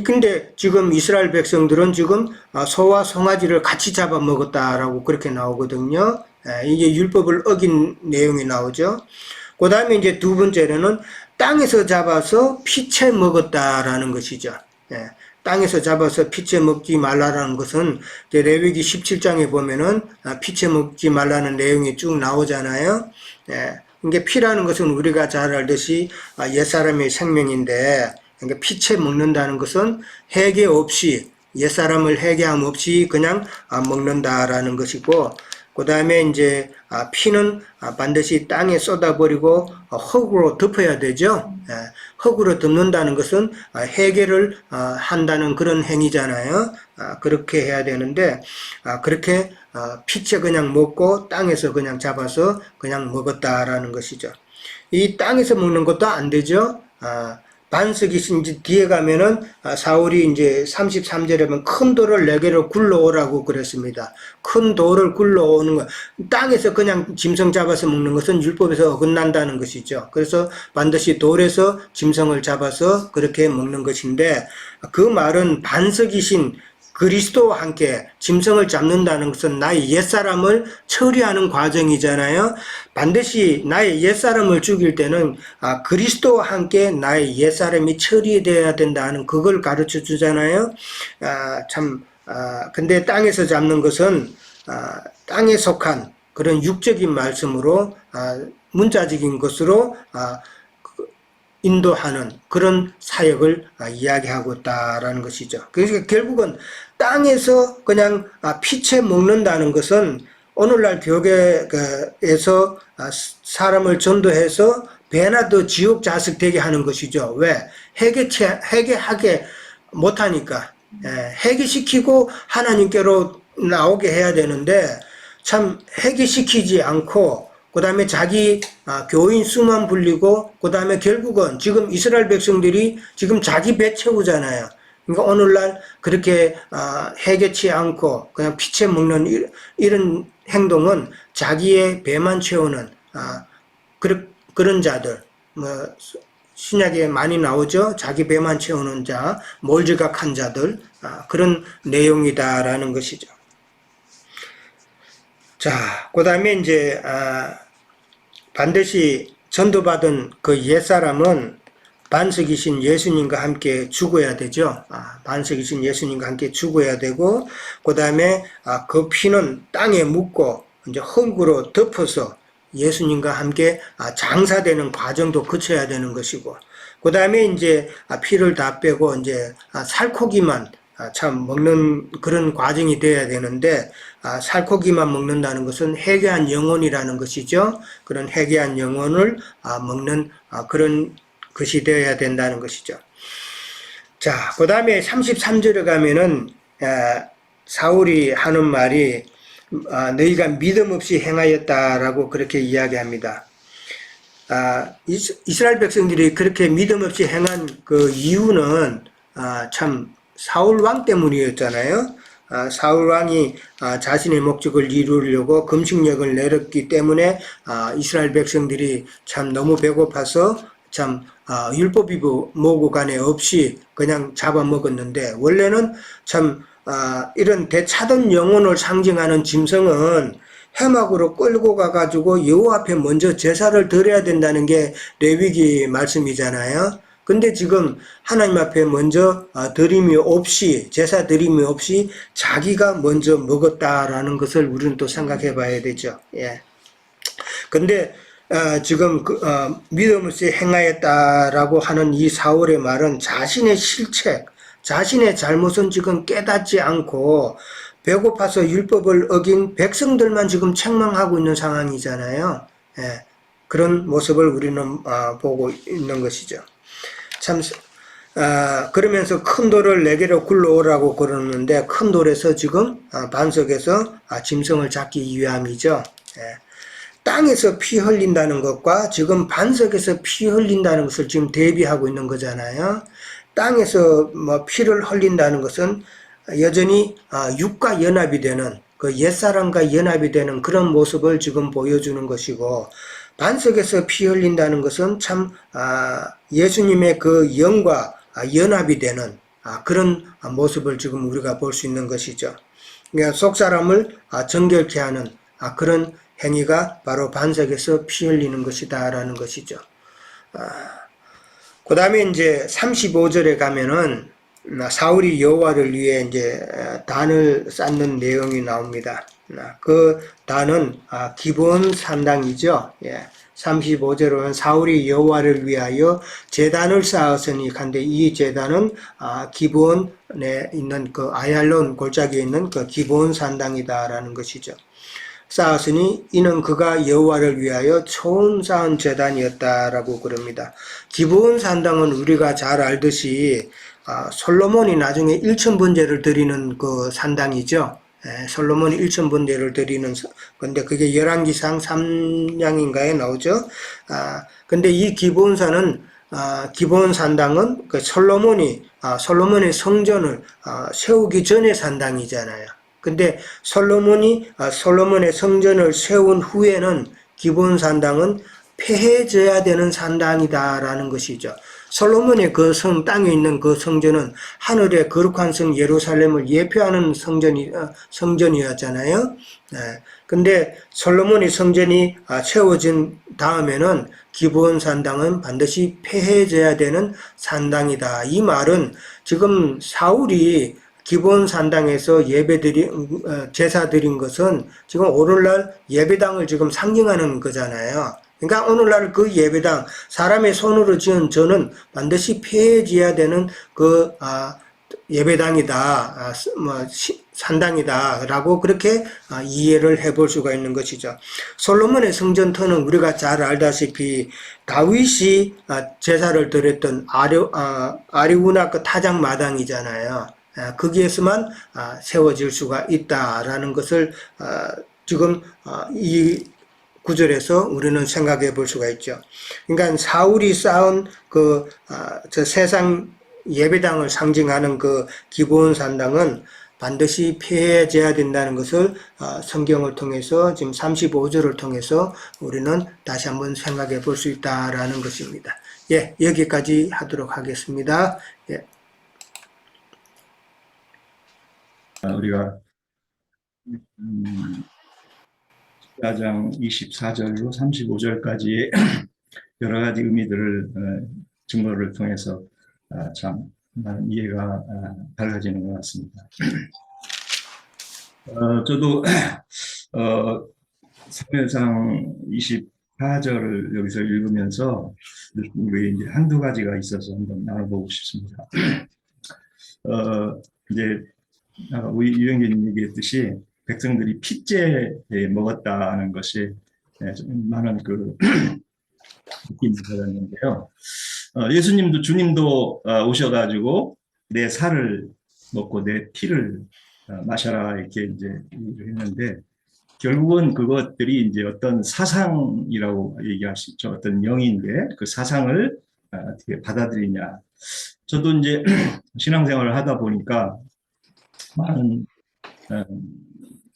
근데 지금 이스라엘 백성들은 지금 소와 송아지를 같이 잡아먹었다라고 그렇게 나오거든요. 이게 율법을 어긴 내용이 나오죠. 그 다음에 이제 두 번째로는 땅에서 잡아서 피채 먹었다라는 것이죠. 땅에서 잡아서 피채 먹지 말라라는 것은 레위기 17장에 보면은 피채 먹지 말라는 내용이 쭉 나오잖아요. 이게 피라는 것은 우리가 잘 알듯이 옛사람의 생명인데, 그러니까 피채 먹는다는 것은 해계 없이, 옛사람을 해계함 없이 그냥 먹는다라는 것이고, 그 다음에 이제 피는 반드시 땅에 쏟아버리고 흙으로 덮어야 되죠. 흙으로 덮는다는 것은 해계를 한다는 그런 행위잖아요. 그렇게 해야 되는데 그렇게 피채 그냥 먹고 땅에서 그냥 잡아서 그냥 먹었다라는 것이죠. 이 땅에서 먹는 것도 안 되죠. 반석이신 이제 뒤에 가면은 사울이 이제 33절에 보면 큰 돌을 내게로 굴러오라고 그랬습니다. 큰 돌을 굴러오는 거, 땅에서 그냥 짐승 잡아서 먹는 것은 율법에서 어긋난다는 것이죠. 그래서 반드시 돌에서 짐승을 잡아서 그렇게 먹는 것인데, 그 말은 반석이신 그리스도와 함께 짐승을 잡는다는 것은 나의 옛사람을 처리하는 과정이잖아요. 반드시 나의 옛사람을 죽일 때는 그리스도와 함께 나의 옛사람이 처리되어야 된다는 그걸 가르쳐 주잖아요. 근데 땅에서 잡는 것은 땅에 속한 그런 육적인 말씀으로 문자적인 것으로 인도하는 그런 사역을 이야기하고 있다라는 것이죠. 그래서 결국은 땅에서 그냥 피채 먹는다는 것은 오늘날 교계에서 사람을 전도해서 배나 더 지옥 자식 되게 하는 것이죠. 왜? 회개하게 못하니까. 회개시키고 하나님께로 나오게 해야 되는데 참 회개시키지 않고 그 다음에 자기 교인 수만 불리고 그 다음에 결국은 지금 이스라엘 백성들이 지금 자기 배 채우잖아요. 그러니까 오늘날 그렇게 회개치 않고 그냥 피채 먹는 이런 행동은 자기의 배만 채우는 그런 자들, 신약에 많이 나오죠. 자기 배만 채우는 자, 몰지각한 자들, 그런 내용이다라는 것이죠. 자, 그 다음에 이제, 반드시 전도받은 그 옛사람은 반석이신 예수님과 함께 죽어야 되죠. 반석이신 예수님과 함께 죽어야 되고, 그 다음에 그 피는 땅에 묻고, 이제 흙으로 덮어서 예수님과 함께 장사되는 과정도 거쳐야 되는 것이고, 그 다음에 이제 피를 다 빼고, 이제 살코기만 참 먹는 그런 과정이 돼야 되는데 살코기만 먹는다는 것은 회개한 영혼이라는 것이죠. 그런 회개한 영혼을 먹는 그런 것이 되어야 된다는 것이죠. 자, 그 다음에 33절에 가면은 사울이 하는 말이 너희가 믿음 없이 행하였다라고 그렇게 이야기합니다. 이스라엘 백성들이 그렇게 믿음 없이 행한 그 이유는 참 사울 왕 때문이었잖아요. 사울 왕이 자신의 목적을 이루려고 금식령을 내렸기 때문에 이스라엘 백성들이 참 너무 배고파서 참 율법이 뭐고 간에 없이 그냥 잡아먹었는데 원래는 참 이런 대차던 영혼을 상징하는 짐승은 해막으로 끌고 가가지고 여호와 앞에 먼저 제사를 드려야 된다는 게 레위기 말씀이잖아요. 근데 지금 하나님 앞에 먼저 드림이 없이 제사 드림이 없이 자기가 먼저 먹었다라는 것을 우리는 또 생각해 봐야 되죠. 예. 근데 지금 믿음 없이 행하였다라고 하는 이 사울의 말은 자신의 실책, 자신의 잘못은 지금 깨닫지 않고 배고파서 율법을 어긴 백성들만 지금 책망하고 있는 상황이잖아요. 예. 그런 모습을 우리는 보고 있는 것이죠. 참, 그러면서 큰 돌을 내게로 굴러오라고 그러는데 큰 돌에서 지금 반석에서 짐승을 잡기 위함이죠. 예. 땅에서 피 흘린다는 것과 지금 반석에서 피 흘린다는 것을 지금 대비하고 있는 거잖아요. 땅에서 뭐 피를 흘린다는 것은 여전히 육과 연합이 되는 그 옛사람과 연합이 되는 그런 모습을 지금 보여주는 것이고 반석에서 피 흘린다는 것은 참 예수님의 그 영과 연합이 되는 그런 모습을 지금 우리가 볼 수 있는 것이죠. 그러니까 속사람을 정결케 하는 그런 행위가 바로 반석에서 피 흘리는 것이다라는 것이죠. 그 다음에 이제 35절에 가면은 사울이 여호와를 위해 이제 단을 쌓는 내용이 나옵니다. 그 단은 기브온 산당이죠. 예. 35절은 사울이 여호와를 위하여 제단을 쌓았으니 한데 이 제단은 기브온에 있는 그 아얄론 골짜기에 있는 그 기브온 산당이다라는 것이죠. 쌓았으니 이는 그가 여호와를 위하여 처음 쌓은 제단이었다라고 그럽니다. 기브온 산당은 우리가 잘 알듯이 솔로몬이 나중에 1000번제를 드리는 그 산당이죠. 솔로몬이 1000번제를 드리는 근데 그게 열왕기상 3장인가에 나오죠. 근데 이 기브온산은 기본 산당은 그 솔로몬의 성전을 세우기 전에 산당이잖아요. 근데 솔로몬의 성전을 세운 후에는 기본 산당은 폐해져야 되는 산당이다라는 것이죠. 솔로몬의 그 땅에 있는 그 성전은 하늘의 거룩한 성 예루살렘을 예표하는 성전이었잖아요. 근데 솔로몬의 성전이 세워진 다음에는 기본 산당은 반드시 폐해져야 되는 산당이다. 이 말은 지금 사울이 기본 산당에서 제사 드린 것은 지금 오늘날 예배당을 지금 상징하는 거잖아요. 그러니까 오늘날 그 예배당, 사람의 손으로 지은 전은 반드시 폐해져야 되는 예배당이다, 산당이다라고 그렇게 이해를 해볼 수가 있는 것이죠. 솔로몬의 성전터는 우리가 잘 알다시피 다윗이 제사를 드렸던 아리우나 그 타작 마당이잖아요. 거기에서만 세워질 수가 있다라는 것을 지금 이 구절에서 우리는 생각해 볼 수가 있죠. 그러니까 사울이 쌓은 저 세상 예배당을 상징하는 그 기본 산당은 반드시 폐해져야 된다는 것을 성경을 통해서 지금 35절을 통해서 우리는 다시 한번 생각해 볼 수 있다라는 것입니다. 예, 여기까지 하도록 하겠습니다. 예. 우리가 14장 24절로 35절까지의 여러 가지 의미들을 증거를 통해서 참 이해가 달라지는 것 같습니다. 저도 사무엘상 24절을 여기서 읽으면서 이제 한두 가지가 있어서 한번 나눠보고 싶습니다. 이제 우리 유영균님 얘기했듯이 백성들이 핏째 먹었다는 것이 좀 많은 그 느낌이 받았는데요. 예수님도 주님도 오셔가지고 내 살을 먹고 내 피를 마셔라 이렇게 이제 얘기를 했는데 결국은 그것들이 이제 어떤 사상이라고 얘기할 수 있죠. 어떤 영인데 그 사상을 어떻게 받아들이냐. 저도 이제 신앙생활을 하다 보니까 많은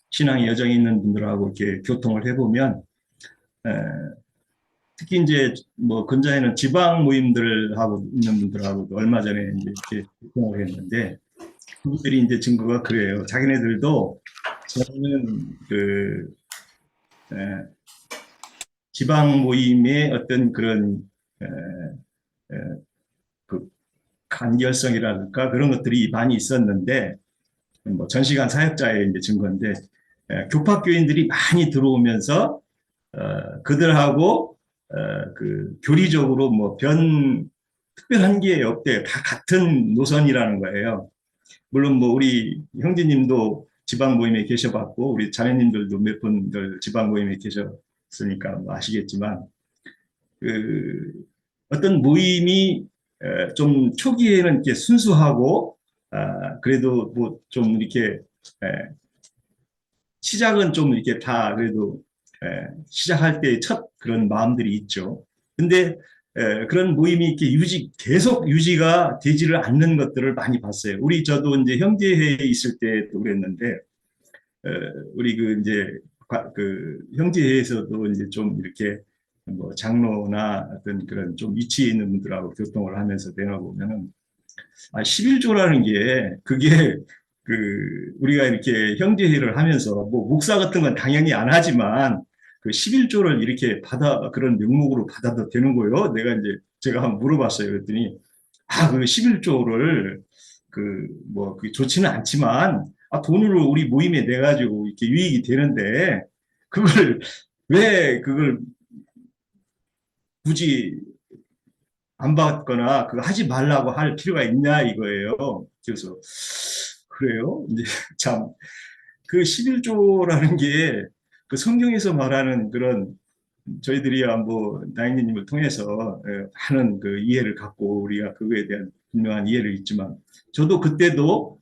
신앙의 여정이 있는 분들하고 이렇게 교통을 해보면 특히 이제 뭐 근자에는 지방 모임들 하고 있는 분들하고 얼마 전에 이제 이렇게 교통을 했는데 그분들이 이제 증거가 그래요. 자기네들도 저는 그 지방 모임의 어떤 그런 그 간결성이랄까 그런 것들이 많이 있었는데 뭐 전시간 사역자의 이제 증거인데 교파교인들이 많이 들어오면서 그들하고 그 교리적으로 뭐 특별한 게 없대요. 다 같은 노선이라는 거예요. 물론 뭐 우리 형제님도 지방 모임에 계셔봤고 우리 자매님들도 몇 분들 지방 모임에 계셨으니까 뭐 아시겠지만 그 어떤 모임이 좀 초기에는 이렇게 순수하고 그래도 뭐 좀 이렇게 시작은 좀 이렇게 다 그래도 시작할 때 첫 그런 마음들이 있죠. 근데 그런 모임이 이렇게 계속 유지가 되지를 않는 것들을 많이 봤어요. 저도 이제 형제회에 있을 때도 그랬는데, 우리 그 형제회에서도 이제 좀 이렇게 뭐 장로나 어떤 그런 좀 위치에 있는 분들하고 교통을 하면서 내가 보면은, 11조라는 게 그게 우리가 이렇게 형제회를 하면서 뭐 목사 같은 건 당연히 안 하지만 그 11조를 이렇게 그런 명목으로 받아도 되는 거예요. 제가 한번 물어봤어요. 그랬더니 그 11조를 그게 좋지는 않지만 돈으로 우리 모임에 내 가지고 이렇게 유익이 되는데 왜 그걸 굳이 안 받거나 그거 하지 말라고 할 필요가 있냐 이거예요. 그래서 그래요. 이제 참 그 11조라는 게 그 성경에서 말하는 그런 저희들이야 뭐 나인님을 통해서 하는 그 이해를 갖고 우리가 그거에 대한 분명한 이해를 있지만 저도 그때도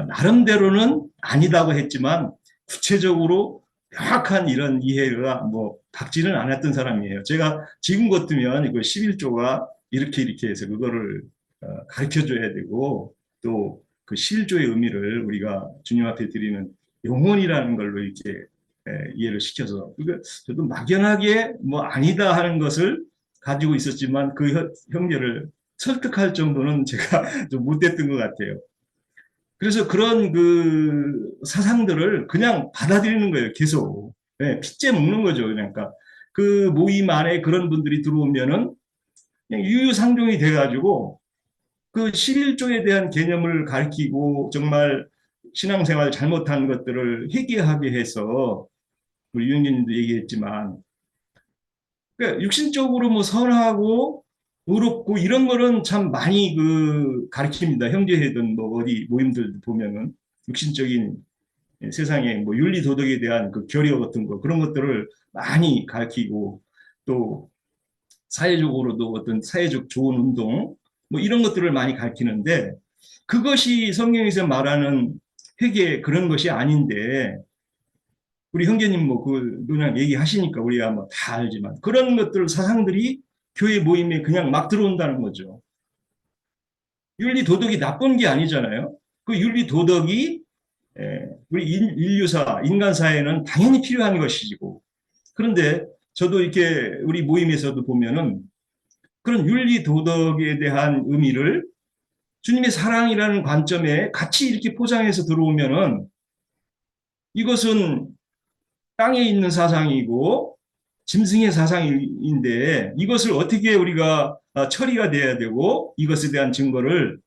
나름대로는 아니다고 했지만 구체적으로 명확한 이런 이해가 뭐 받지는 않았던 사람이에요. 제가 지금 같으면 그 11조가 이렇게 해서 그거를 가르쳐 줘야 되고 또 그 실조의 의미를 우리가 주님 앞에 드리는 영혼이라는 걸로 이렇게 이해를 시켜서 그러니까 저도 막연하게 뭐 아니다 하는 것을 가지고 있었지만 그 형제를 설득할 정도는 제가 좀 못됐던 것 같아요. 그래서 그런 그 사상들을 그냥 받아들이는 거예요, 계속. 네, 핏째 먹는 거죠, 그러니까. 그 모임 안에 그런 분들이 들어오면은 그냥 유유상종이 돼가지고 그 11조에 대한 개념을 가르치고 정말 신앙생활 잘못한 것들을 회개하게 해서 우리 유영진님도 얘기했지만 그러니까 육신적으로 뭐 선하고 의롭고 이런 거는 참 많이 그 가르칩니다. 형제회든 뭐 어디 모임들 보면은 육신적인 세상에 뭐 윤리 도덕에 대한 그 교리 같은 거 그런 것들을 많이 가르치고 또 사회적으로도 어떤 사회적 좋은 운동 뭐 이런 것들을 많이 가르치는데 그것이 성경에서 말하는 회개 그런 것이 아닌데 우리 형제님 뭐 그 그냥 얘기하시니까 우리가 뭐 다 알지만 그런 것들 사상들이 교회 모임에 그냥 막 들어온다는 거죠. 윤리 도덕이 나쁜 게 아니잖아요. 그 윤리 도덕이 우리 인류사 인간 사회는 당연히 필요한 것이고 그런데 저도 이렇게 우리 모임에서도 보면은 그런 윤리 도덕에 대한 의미를 주님의 사랑이라는 관점에 같이 이렇게 포장해서 들어오면은 이것은 땅에 있는 사상이고 짐승의 사상인데 이것을 어떻게 우리가 처리가 돼야 되고 이것에 대한 증거를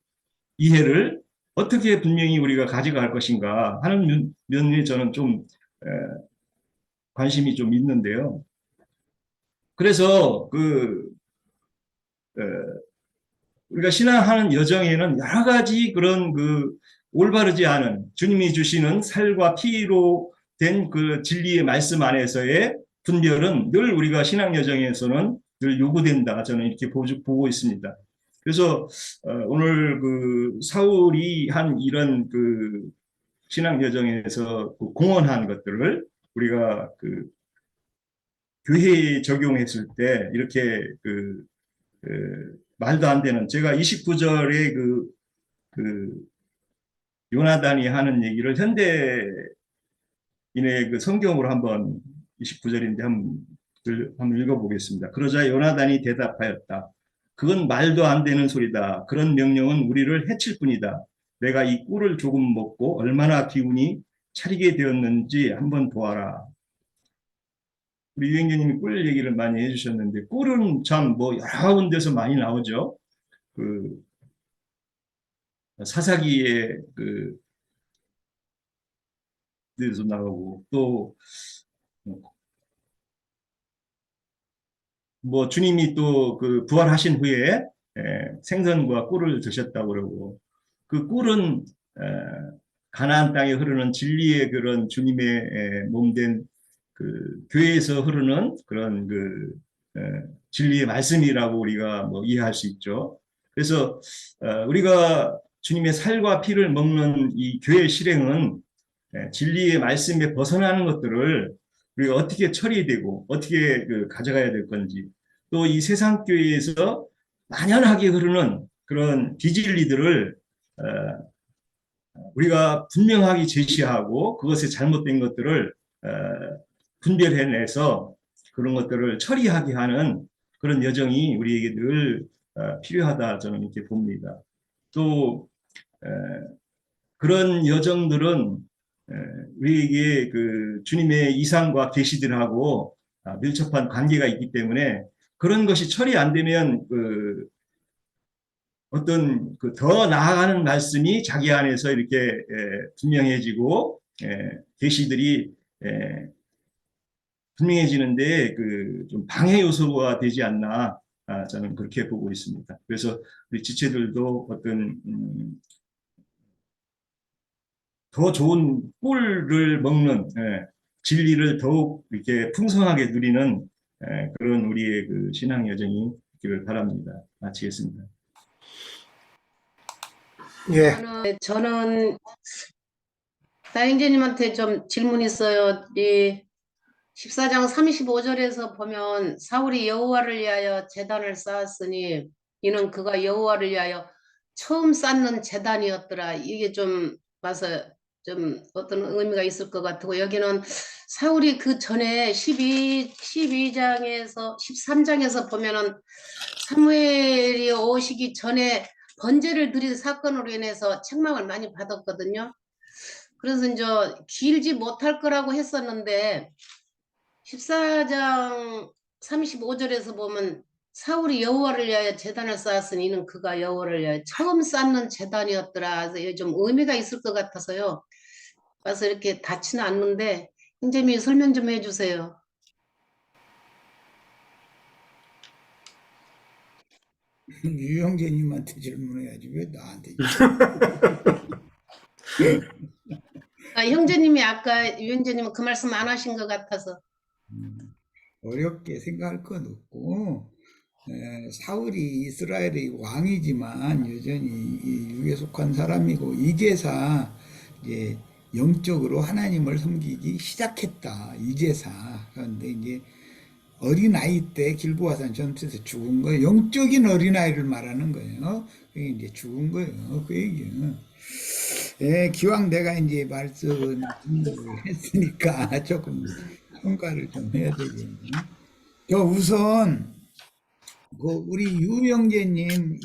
이해를 어떻게 분명히 우리가 가져갈 것인가 하는 면에 저는 좀 관심이 좀 있는데요. 그래서 그 우리가 신앙하는 여정에는 여러 가지 그런 그 올바르지 않은 주님이 주시는 살과 피로 된 그 진리의 말씀 안에서의 분별은 늘 우리가 신앙 여정에서는 늘 요구된다. 저는 이렇게 보고 있습니다. 그래서 오늘 그 사울이 한 이런 그 신앙 여정에서 그 공헌한 것들을 우리가 그 교회에 적용했을 때 이렇게 말도 안 되는 제가 29절에 그 요나단이 하는 얘기를 현대인의 그 성경으로 한번 29절인데 한번 읽어보겠습니다. 그러자 요나단이 대답하였다. 그건 말도 안 되는 소리다. 그런 명령은 우리를 해칠 뿐이다. 내가 이 꿀을 조금 먹고 얼마나 기운이 차리게 되었는지 한번 보아라. 우리 유행교님이 꿀 얘기를 많이 해주셨는데 꿀은 참 뭐 여러 군데서 많이 나오죠. 그 사사기에 그 데서 나오고 또 뭐 주님이 또 그 부활하신 후에 생선과 꿀을 드셨다고 그러고 그 꿀은 가나안 땅에 흐르는 진리의 그런 주님의 몸된 그 교회에서 흐르는 그런 그 진리의 말씀이라고 우리가 뭐 이해할 수 있죠. 그래서 우리가 주님의 살과 피를 먹는 이 교회 실행은 진리의 말씀에 벗어나는 것들을 우리가 어떻게 처리되고 어떻게 그 가져가야 될 건지 또 이 세상 교회에서 만연하게 흐르는 그런 비진리들을 우리가 분명하게 제시하고 그것에 잘못된 것들을 분별해내서 그런 것들을 처리하게 하는 그런 여정이 우리에게 늘 필요하다 저는 이렇게 봅니다. 또 그런 여정들은 우리에게 그 주님의 이상과 계시들하고 밀접한 관계가 있기 때문에 그런 것이 처리 안 되면 그 어떤 그 더 나아가는 말씀이 자기 안에서 이렇게 분명해지고 계시들이 분명해지는데 그 좀 방해 요소가 되지 않나 저는 그렇게 보고 있습니다. 그래서 우리 지체들도 어떤 더 좋은 꿀을 먹는 진리를 더욱 이렇게 풍성하게 누리는 그런 우리의 그 신앙 여정이 있기를 바랍니다. 마치겠습니다. 예. 저는 사행제님한테 좀 질문 있어요. 이 14장 35절에서 보면 사울이 여호와를 위하여 제단을 쌓았으니 이는 그가 여호와를 위하여 처음 쌓는 제단이었더라. 이게 좀 봐서 좀 어떤 의미가 있을 것 같고, 여기는 사울이 그 전에 12장에서 13장에서 보면은 사무엘이 오시기 전에 번제를 드린 사건으로 인해서 책망을 많이 받았거든요. 그래서 이제 길지 못할 거라고 했었는데 14장 35절에서 보면 사울이 여호와를 위하여 제단을 쌓았으니 이는 그가 여호와를 위하여 처음 쌓는 제단이었더라. 그래서 이게 좀 의미가 있을 것 같아서요. 그래서 이렇게 닿지는 않는데 형제님이 설명 좀 해주세요. 유형제님한테 질문해야지 왜 나한테 아, 형제님이 아까 유형제님은 그 말씀 안 하신 것 같아서. 어렵게 생각할 건 없고 사울이 이스라엘의 왕이지만 여전히 이 육에 속한 사람이고 이제사 이제 영적으로 하나님을 섬기기 시작했다. 이제사. 그런데 이제 어린아이 때 길보아산 전투에서 죽은 거예요. 영적인 어린아이를 말하는 거예요. 그게 이제 죽은 거예요. 그 얘기는. 예, 기왕 내가 이제 말씀을 했으니까 조금 평가를 좀 해야 되겠네. 우선, 우리 유영재님,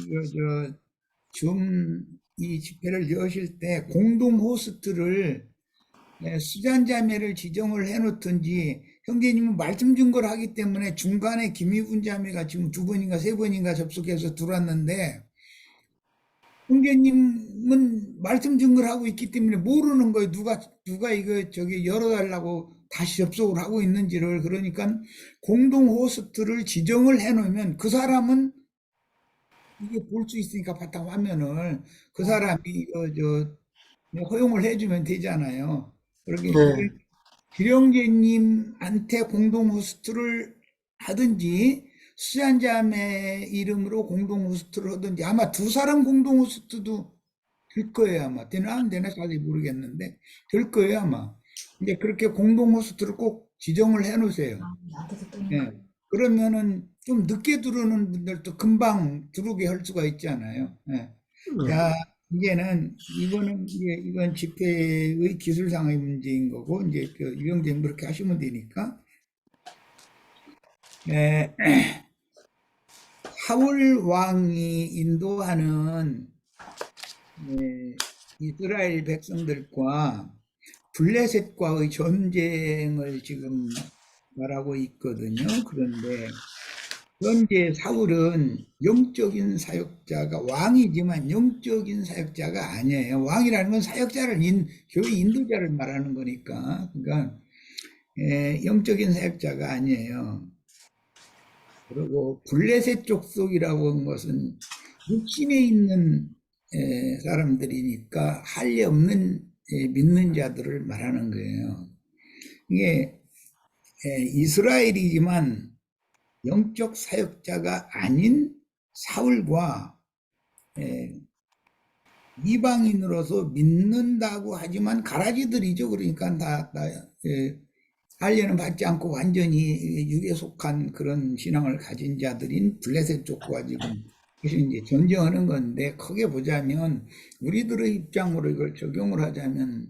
이 집회를 여실 때 공동 호스트를 수잔자매를 지정을 해놓든지 형제님은 말씀 증거를 하기 때문에 중간에 김희분 자매가 지금 2번인가 3번인가 접속해서 들어왔는데 형제님은 말씀 증거를 하고 있기 때문에 모르는 거예요. 누가 이거 열어달라고 다시 접속을 하고 있는지를. 그러니까 공동 호스트를 지정을 해놓으면 그 사람은 이게 볼 수 있으니까 바탕 화면을 그 사람이 허용을 해주면 되잖아요. 그렇게 네. 기령제님한테 공동 호스트를 하든지 수잔자매 이름으로 공동 호스트를 하든지 아마 2사람 공동 호스트도 될 거예요. 아마 되나 안 되나 잘 모르겠는데 될 거예요. 아마. 이제 그렇게 공동 호스트를 꼭 지정을 해 놓으세요. 예. 그러면은 좀 늦게 들어오는 분들도 금방 들어오게 할 수가 있잖아요. 예. 자, 이건 집회의 기술상의 문제인 거고, 이제 유형제님 그렇게 하시면 되니까. 사울 왕이 인도하는 이스라엘 백성들과 블레셋과의 전쟁을 지금 말하고 있거든요. 그런데 현재 사울은 영적인 사역자가 왕이지만 영적인 사역자가 아니에요. 왕이라는 건 사역자를 교회 인도자를 말하는 거니까. 그러니까 영적인 사역자가 아니에요. 그리고 블레셋 족속이라고 하는 것은 육신에 있는 사람들이니까 할례 없는 믿는 자들을 말하는 거예요. 이게 이스라엘이지만 영적 사역자가 아닌 사울과 이방인으로서 믿는다고 하지만 가라지들이죠. 그러니까 다 할례는 받지 않고 완전히 육에 속한 그런 신앙을 가진 자들인 블레셋 쪽과 지금 이제 전쟁하는 건데, 크게 보자면 우리들의 입장으로 이걸 적용을 하자면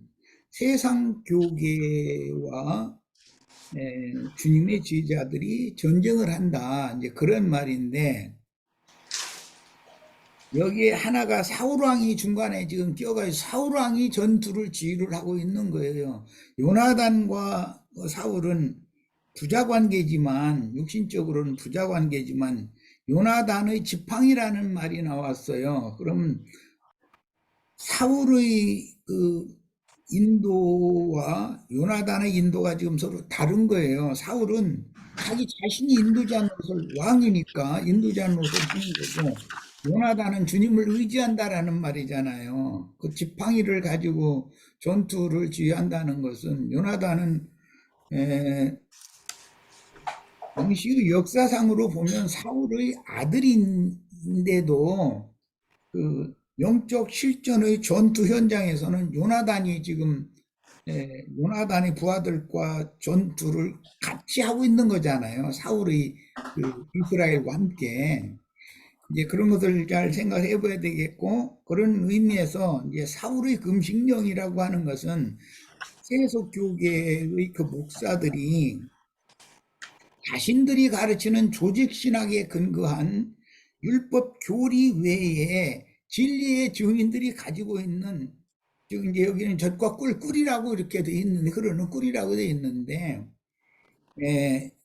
세상 교계와 주님의 제자들이 전쟁을 한다, 이제 그런 말인데, 여기에 하나가 사울왕이 중간에 지금 끼어가지고 사울왕이 전투를 지휘를 하고 있는 거예요. 요나단과 사울은 부자관계지만, 육신적으로는 부자관계지만 요나단의 지팡이라는 말이 나왔어요. 그러면 사울의 인도와 요나단의 인도가 지금 서로 다른 거예요. 사울은 자기 자신이 인도자 노릇을, 왕이니까 인도자 노릇을 하는 거고, 요나단은 주님을 의지한다라는 말이잖아요. 그 지팡이를 가지고 전투를 지휘한다는 것은, 요나단은 당시 역사상으로 보면 사울의 아들인데도 그 영적 실전의 전투 현장에서는 요나단이 지금 요나단의 부하들과 전투를 같이 하고 있는 거잖아요. 사울의 이스라엘과 함께. 이제 그런 것을 잘 생각해 봐야 되겠고, 그런 의미에서 이제 사울의 금식령이라고 하는 것은 세속교계의 그 목사들이 자신들이 가르치는 조직신학에 근거한 율법 교리 외에 진리의 증인들이 가지고 있는, 즉 이제 여기는 젖과 꿀이라고 이렇게 돼 있는데, 흐르는 꿀이라고 돼 있는데,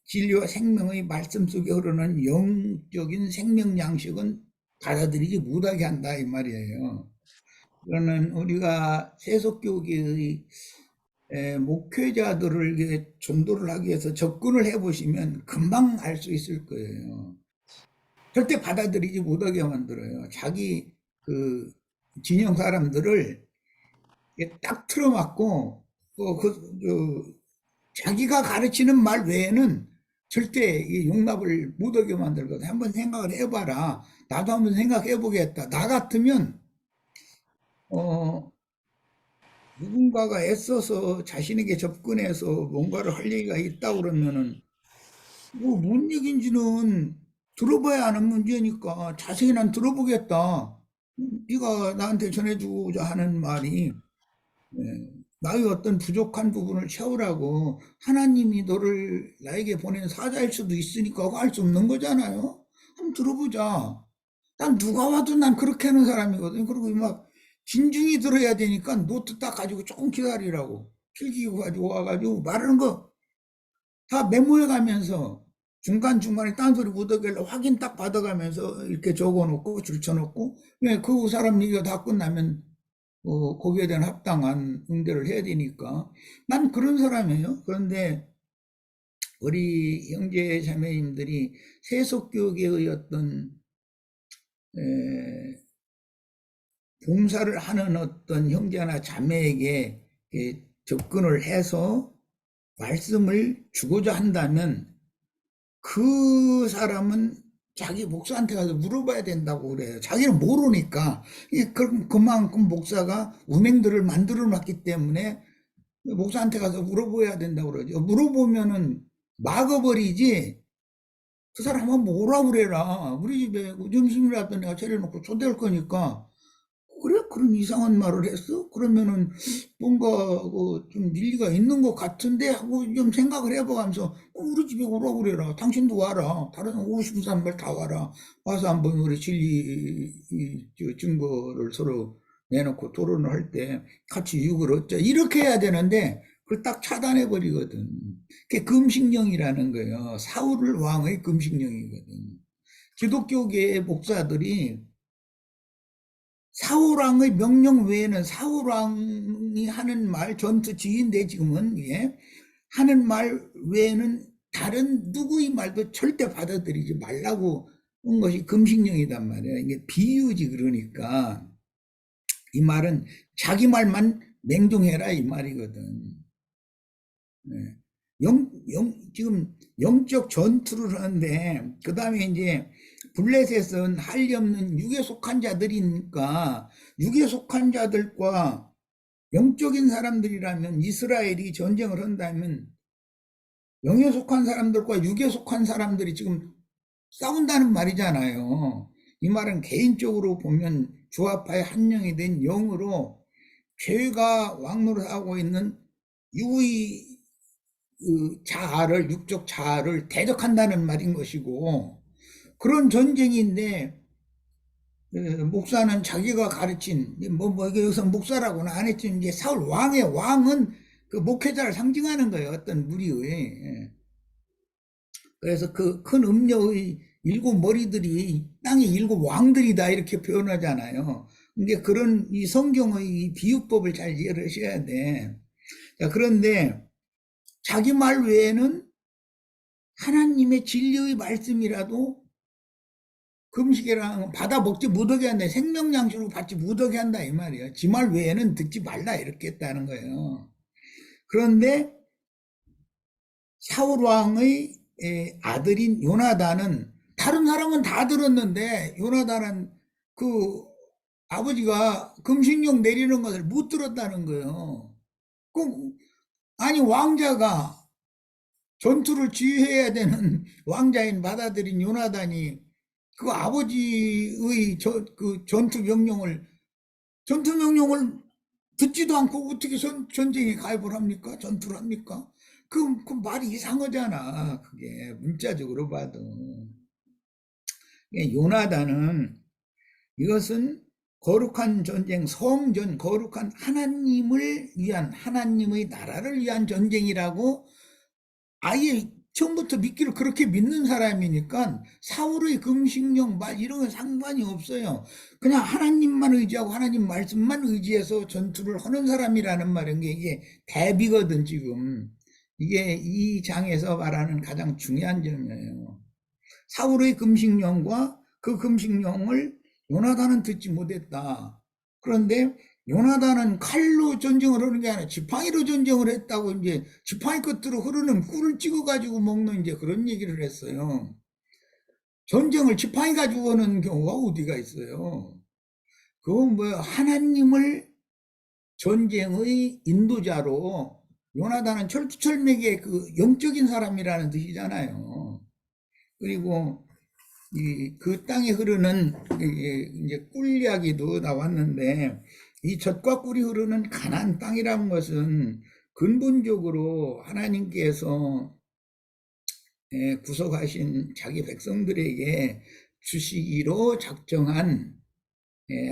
진리와 생명의 말씀 속에 흐르는 영적인 생명 양식은 받아들이지 못하게 한다 이 말이에요. 그러는 우리가 세속교계의 목회자들을 이렇게 전도를 하기 위해서 접근을 해보시면 금방 알 수 있을 거예요. 절대 받아들이지 못하게 만들어요. 자기 그 진영 사람들을 이렇게 딱 틀어막고, 자기가 가르치는 말 외에는 절대 이 용납을 못하게 만들거든. 한번 생각을 해봐라. 나도 한번 생각해 보겠다. 나 같으면 누군가가 애써서 자신에게 접근해서 뭔가를 할 얘기가 있다 그러면은 뭔 얘기인지는 들어봐야 아는 문제니까 자세히 난 들어보겠다. 네가 나한테 전해주고자 하는 말이 나의 어떤 부족한 부분을 채우라고 하나님이 너를 나에게 보낸 사자일 수도 있으니까 그거 알 수 없는 거잖아요. 한번 들어보자. 난 누가 와도 난 그렇게 하는 사람이거든. 그리고 막 진중히 들어야 되니까 노트 딱 가지고 조금 기다리라고 필기 가지고 와가지고 말하는 거 다 메모해 가면서 중간중간에 딴소리 묻어길래 확인 딱 받아가면서 이렇게 적어놓고 줄쳐놓고 그 사람 얘기가 다 끝나면 거기에 대한 합당한 응대를 해야 되니까 난 그런 사람이에요. 그런데 우리 형제 자매님들이 세속교계의 어떤 봉사를 하는 어떤 형제나 자매에게 접근을 해서 말씀을 주고자 한다면 그 사람은 자기 목사한테 가서 물어봐야 된다고 그래요. 자기는 모르니까. 그만큼 목사가 운행들을 만들어 놨기 때문에 목사한테 가서 물어봐야 된다고 그러죠. 물어보면은 막아버리지. 그 사람 한번 뭐라 그래라. 우리 집에 점심이라도 내가 차려놓고 초대할 거니까. 그래? 그런 이상한 말을 했어? 그러면은 뭔가 좀 일리가 있는 것 같은데 하고 좀 생각을 해보면서 우리 집에 오라 그래라. 당신도 와라. 다른 오고 싶은 사람들 다 와라. 와서 한번 우리 진리 증거를 서로 내놓고 토론을 할 때 같이 유익을 얻자. 이렇게 해야 되는데 그걸 딱 차단해 버리거든. 그게 금식령이라는 거예요. 사울 왕의 금식령이거든. 기독교계의 목사들이 사울왕의 명령 외에는 사울왕이 하는 말, 전투 지휘인데 지금은 하는 말 외에는 다른 누구의 말도 절대 받아들이지 말라고 한 것이 금식령이단 말이야. 이게 비유지. 그러니까 이 말은 자기 말만 맹종해라 이 말이거든. 지금 영적 전투를 하는데 그 다음에 이제 블레셋은 할리 없는 육에 속한 자들이니까 육에 속한 자들과 영적인 사람들이라면 이스라엘이 전쟁을 한다면 영에 속한 사람들과 육에 속한 사람들이 지금 싸운다는 말이잖아요. 이 말은 개인적으로 보면 주합파의 한 명이 된 영으로 죄가 왕노릇하고 있는 육의 자아를, 육적 자아를 대적한다는 말인 것이고, 그런 전쟁인데 목사는 자기가 가르친 여기서 목사라고는 안 했지만 이제 사울 왕은 그 목회자를 상징하는 거예요. 어떤 무리의. 그래서 그 큰 음녀의 7 머리들이 땅의 7 왕들이다 이렇게 표현하잖아요. 근데 그런 이 성경의 이 비유법을 잘 이해를 하셔야 돼. 자, 그런데 자기 말 외에는 하나님의 진리의 말씀이라도 금식이랑 받아 먹지 못하게 한다. 생명양식으로 받지 못하게 한다 이 말이에요. 지 말 외에는 듣지 말라 이렇게 했다는 거예요. 그런데 사울왕의 아들인 요나단은 다른 사람은 다 들었는데 요나단은 그 아버지가 금식령 내리는 것을 못 들었다는 거예요. 아니 왕자가 전투를 지휘해야 되는 왕자인 맏아들인 요나단이 그 아버지의 그 전투 명령을 듣지도 않고 어떻게 전쟁에 가입을 합니까? 전투를 합니까? 그 말이 이상하잖아. 그게 문자적으로 봐도. 요나단은 이것은 거룩한 전쟁, 성전, 거룩한 하나님을 위한, 하나님의 나라를 위한 전쟁이라고 아예 처음부터 믿기를 그렇게 믿는 사람이니까 사울의 금식령 말 이런 건 상관이 없어요. 그냥 하나님만 의지하고 하나님 말씀만 의지해서 전투를 하는 사람이라는 말인 게 이게 대비거든 지금. 이게 이 장에서 말하는 가장 중요한 점이에요. 사울의 금식령과 그 금식령을 요나단은 듣지 못했다. 그런데 요나단은 칼로 전쟁을 하는 게 아니라 지팡이로 전쟁을 했다고 이제 지팡이 끝으로 흐르는 꿀을 찍어가지고 먹는 이제 그런 얘기를 했어요. 전쟁을 지팡이 가지고 하는 경우가 어디가 있어요? 그건 뭐 하나님을 전쟁의 인도자로 요나단은 철두철미의 그 영적인 사람이라는 뜻이잖아요. 그리고 그 땅에 흐르는 이제 꿀 이야기도 나왔는데 이 젖과 꿀이 흐르는 가나안 땅이라는 것은 근본적으로 하나님께서 구속하신 자기 백성들에게 주시기로 작정한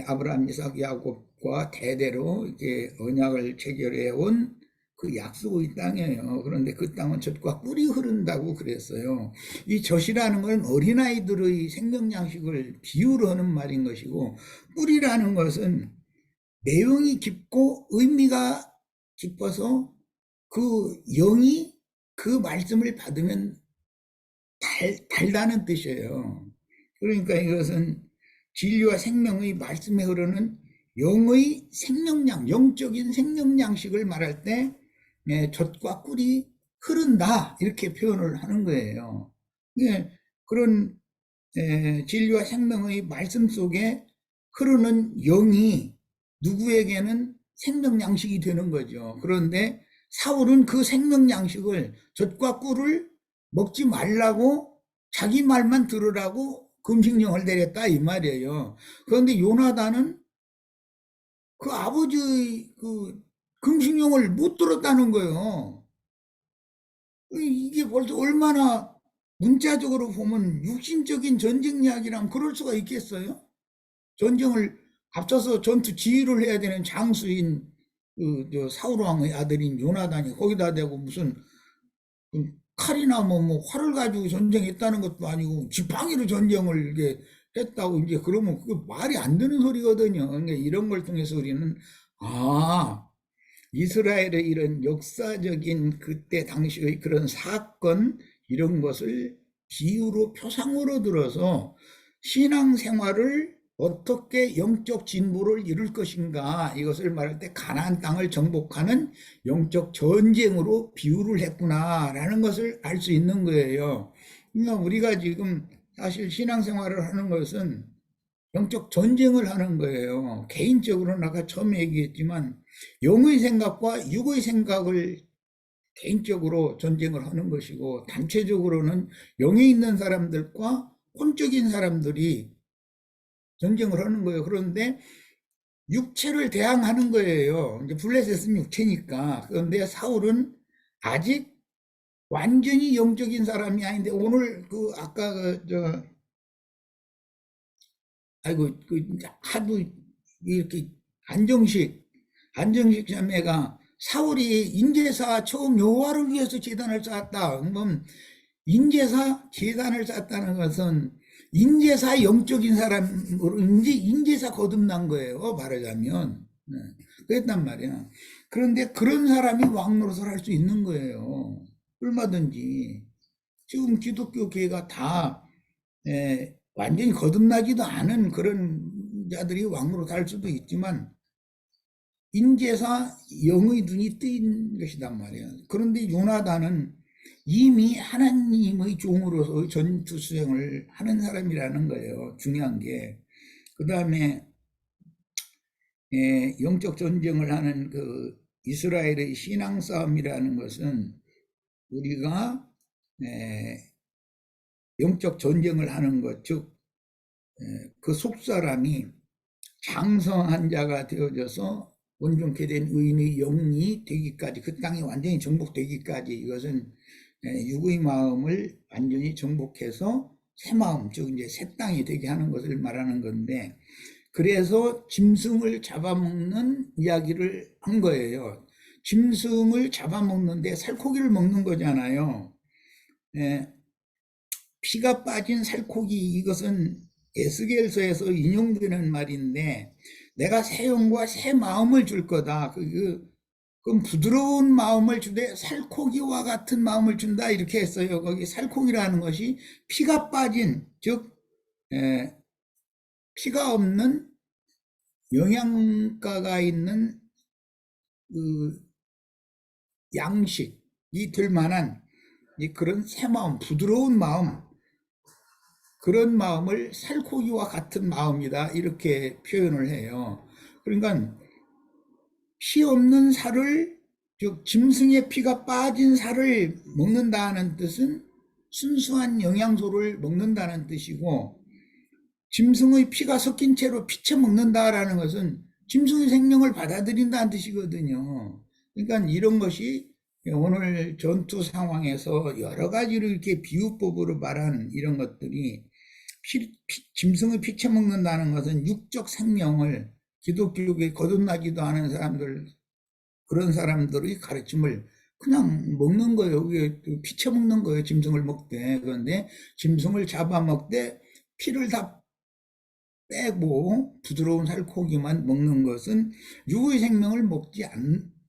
아브라함, 이삭, 야곱과 대대로 이제 언약을 체결해 온 그 약속의 땅이에요. 그런데 그 땅은 젖과 꿀이 흐른다고 그랬어요. 이 젖이라는 건 어린아이들의 생명양식을 비유로 하는 말인 것이고, 꿀이라는 것은 내용이 깊고 의미가 깊어서 그 영이 그 말씀을 받으면 달다는 뜻이에요. 그러니까 이것은 진리와 생명의 말씀에 흐르는 영의 생명량, 영적인 생명양식을 말할 때 젖과 꿀이 흐른다 이렇게 표현을 하는 거예요. 그런 진리와 생명의 말씀 속에 흐르는 영이 누구에게는 생명양식이 되는 거죠. 그런데 사울은 그 생명양식을 젖과 꿀을 먹지 말라고 자기 말만 들으라고 금식령을 내렸다 이 말이에요. 그런데 요나단은 그 아버지의 그 금식령을 못 들었다는 거예요. 이게 벌써 얼마나 문자적으로 보면 육신적인 전쟁 이야기랑 그럴 수가 있겠어요? 전쟁을 앞서서 전투 지휘를 해야 되는 장수인 사울 왕의 아들인 요나단이 거기다 대고 무슨 칼이나 뭐 활을 가지고 전쟁했다는 것도 아니고 지팡이로 전쟁을 이렇게 했다고 이제 그러면 그게 말이 안 되는 소리거든요. 그러니까 이런 걸 통해서 우리는 이스라엘의 이런 역사적인 그때 당시의 그런 사건 이런 것을 비유로 표상으로 들어서 신앙생활을 어떻게 영적 진보를 이룰 것인가 이것을 말할 때 가나안 땅을 정복하는 영적 전쟁으로 비유를 했구나라는 것을 알 수 있는 거예요. 그러니까 우리가 지금 사실 신앙생활을 하는 것은 영적 전쟁을 하는 거예요. 개인적으로는 아까 처음에 얘기했지만 영의 생각과 육의 생각을 개인적으로 전쟁을 하는 것이고 단체적으로는 영에 있는 사람들과 혼적인 사람들이 전쟁을 하는 거예요. 그런데 육체를 대항하는 거예요. 이제 블레셋은 육체니까. 그런데 사울은 아직 완전히 영적인 사람이 아닌데 오늘 아까 하도 이렇게 안정식 자매가 사울이 인제사 처음 여호와를 위해서 제단을 쌓았다. 그럼 인제사 제단을 쌓았다는 것은 인제사 영적인 사람으로 인제사 거듭난 거예요. 말하자면 그랬단 말이야. 그런데 그런 사람이 왕 노릇을 할 수 있는 거예요. 얼마든지. 지금 기독교 계가 다 완전히 거듭나지도 않은 그런 자들이 왕 노릇 할 수도 있지만 인제사 영의 눈이 뜨인 것이단 말이야. 그런데 요나단은 이미 하나님의 종으로서 전투 수행을 하는 사람이라는 거예요. 중요한 게. 그 다음에 영적 전쟁을 하는 그 이스라엘의 신앙 싸움이라는 것은 우리가 영적 전쟁을 하는 것, 즉 그 속사람이 장성한 자가 되어져서 온전케 된 의인의 영이 되기까지, 그 땅이 완전히 정복되기까지, 이것은 육의 마음을 완전히 정복해서 새 마음, 즉 이제 새 땅이 되게 하는 것을 말하는 건데, 그래서 짐승을 잡아먹는 이야기를 한 거예요. 짐승을 잡아먹는데 살코기를 먹는 거잖아요. 피가 빠진 살코기, 이것은 에스겔서에서 인용되는 말인데, 내가 새 영과 새 마음을 줄 거다. 그럼 부드러운 마음을 주되 살코기와 같은 마음을 준다, 이렇게 했어요. 거기 살코기라는 것이 피가 빠진, 즉 피가 없는 영양가가 있는 그 양식이 될 만한 그런 새 마음, 부드러운 마음, 그런 마음을 살코기와 같은 마음이다, 이렇게 표현을 해요. 그러니까 피 없는 살을, 즉 짐승의 피가 빠진 살을 먹는다는 뜻은 순수한 영양소를 먹는다는 뜻이고, 짐승의 피가 섞인 채로 피쳐 먹는다라는 것은 짐승의 생명을 받아들인다는 뜻이거든요. 그러니까 이런 것이 오늘 전투 상황에서 여러 가지로 이렇게 비유법으로 말하는 이런 것들이, 짐승의 피쳐 먹는다는 것은 육적 생명을, 기독교에 거듭나지도 않은 사람들, 그런 사람들의 가르침을 그냥 먹는 거예요. 피쳐 먹는 거예요. 짐승을 먹되. 그런데 짐승을 잡아먹되 피를 다 빼고 부드러운 살코기만 먹는 것은 육의 생명을 먹지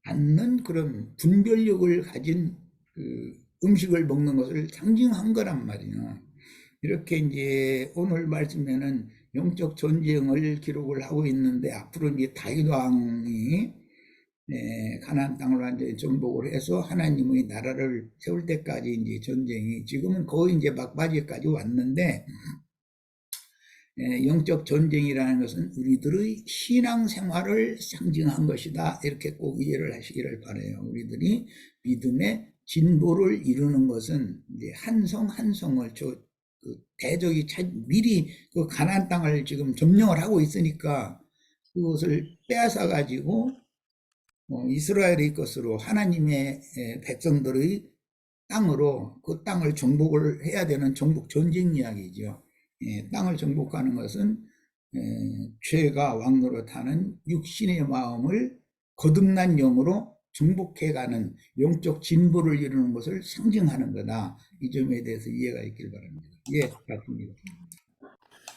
않는 그런 분별력을 가진 그 음식을 먹는 것을 상징한 거란 말이에요. 이렇게 이제 오늘 말씀에는 영적 전쟁을 기록을 하고 있는데, 앞으로 이제 다윗 왕이 가나안 땅을 완전히 정복을 해서 하나님의 나라를 세울 때까지 이제 전쟁이, 지금은 거의 이제 막바지까지 왔는데, 영적 전쟁이라는 것은 우리들의 신앙 생활을 상징한 것이다, 이렇게 꼭 이해를 하시기를 바라요. 우리들이 믿음의 진보를 이루는 것은 이제 한 성 한 성을, 그 대적이 미리 그 가나안 땅을 지금 점령을 하고 있으니까 그것을 빼앗아 가지고 이스라엘의 것으로, 하나님의 백성들의 땅으로, 그 땅을 정복을 해야 되는 정복 전쟁 이야기죠. 땅을 정복하는 것은 죄가 왕노릇하는 육신의 마음을 거듭난 영으로 정복해가는 영적 진보를 이루는 것을 상징하는 거다. 이 점에 대해서 이해가 있길 바랍니다. 예, 맞습니다.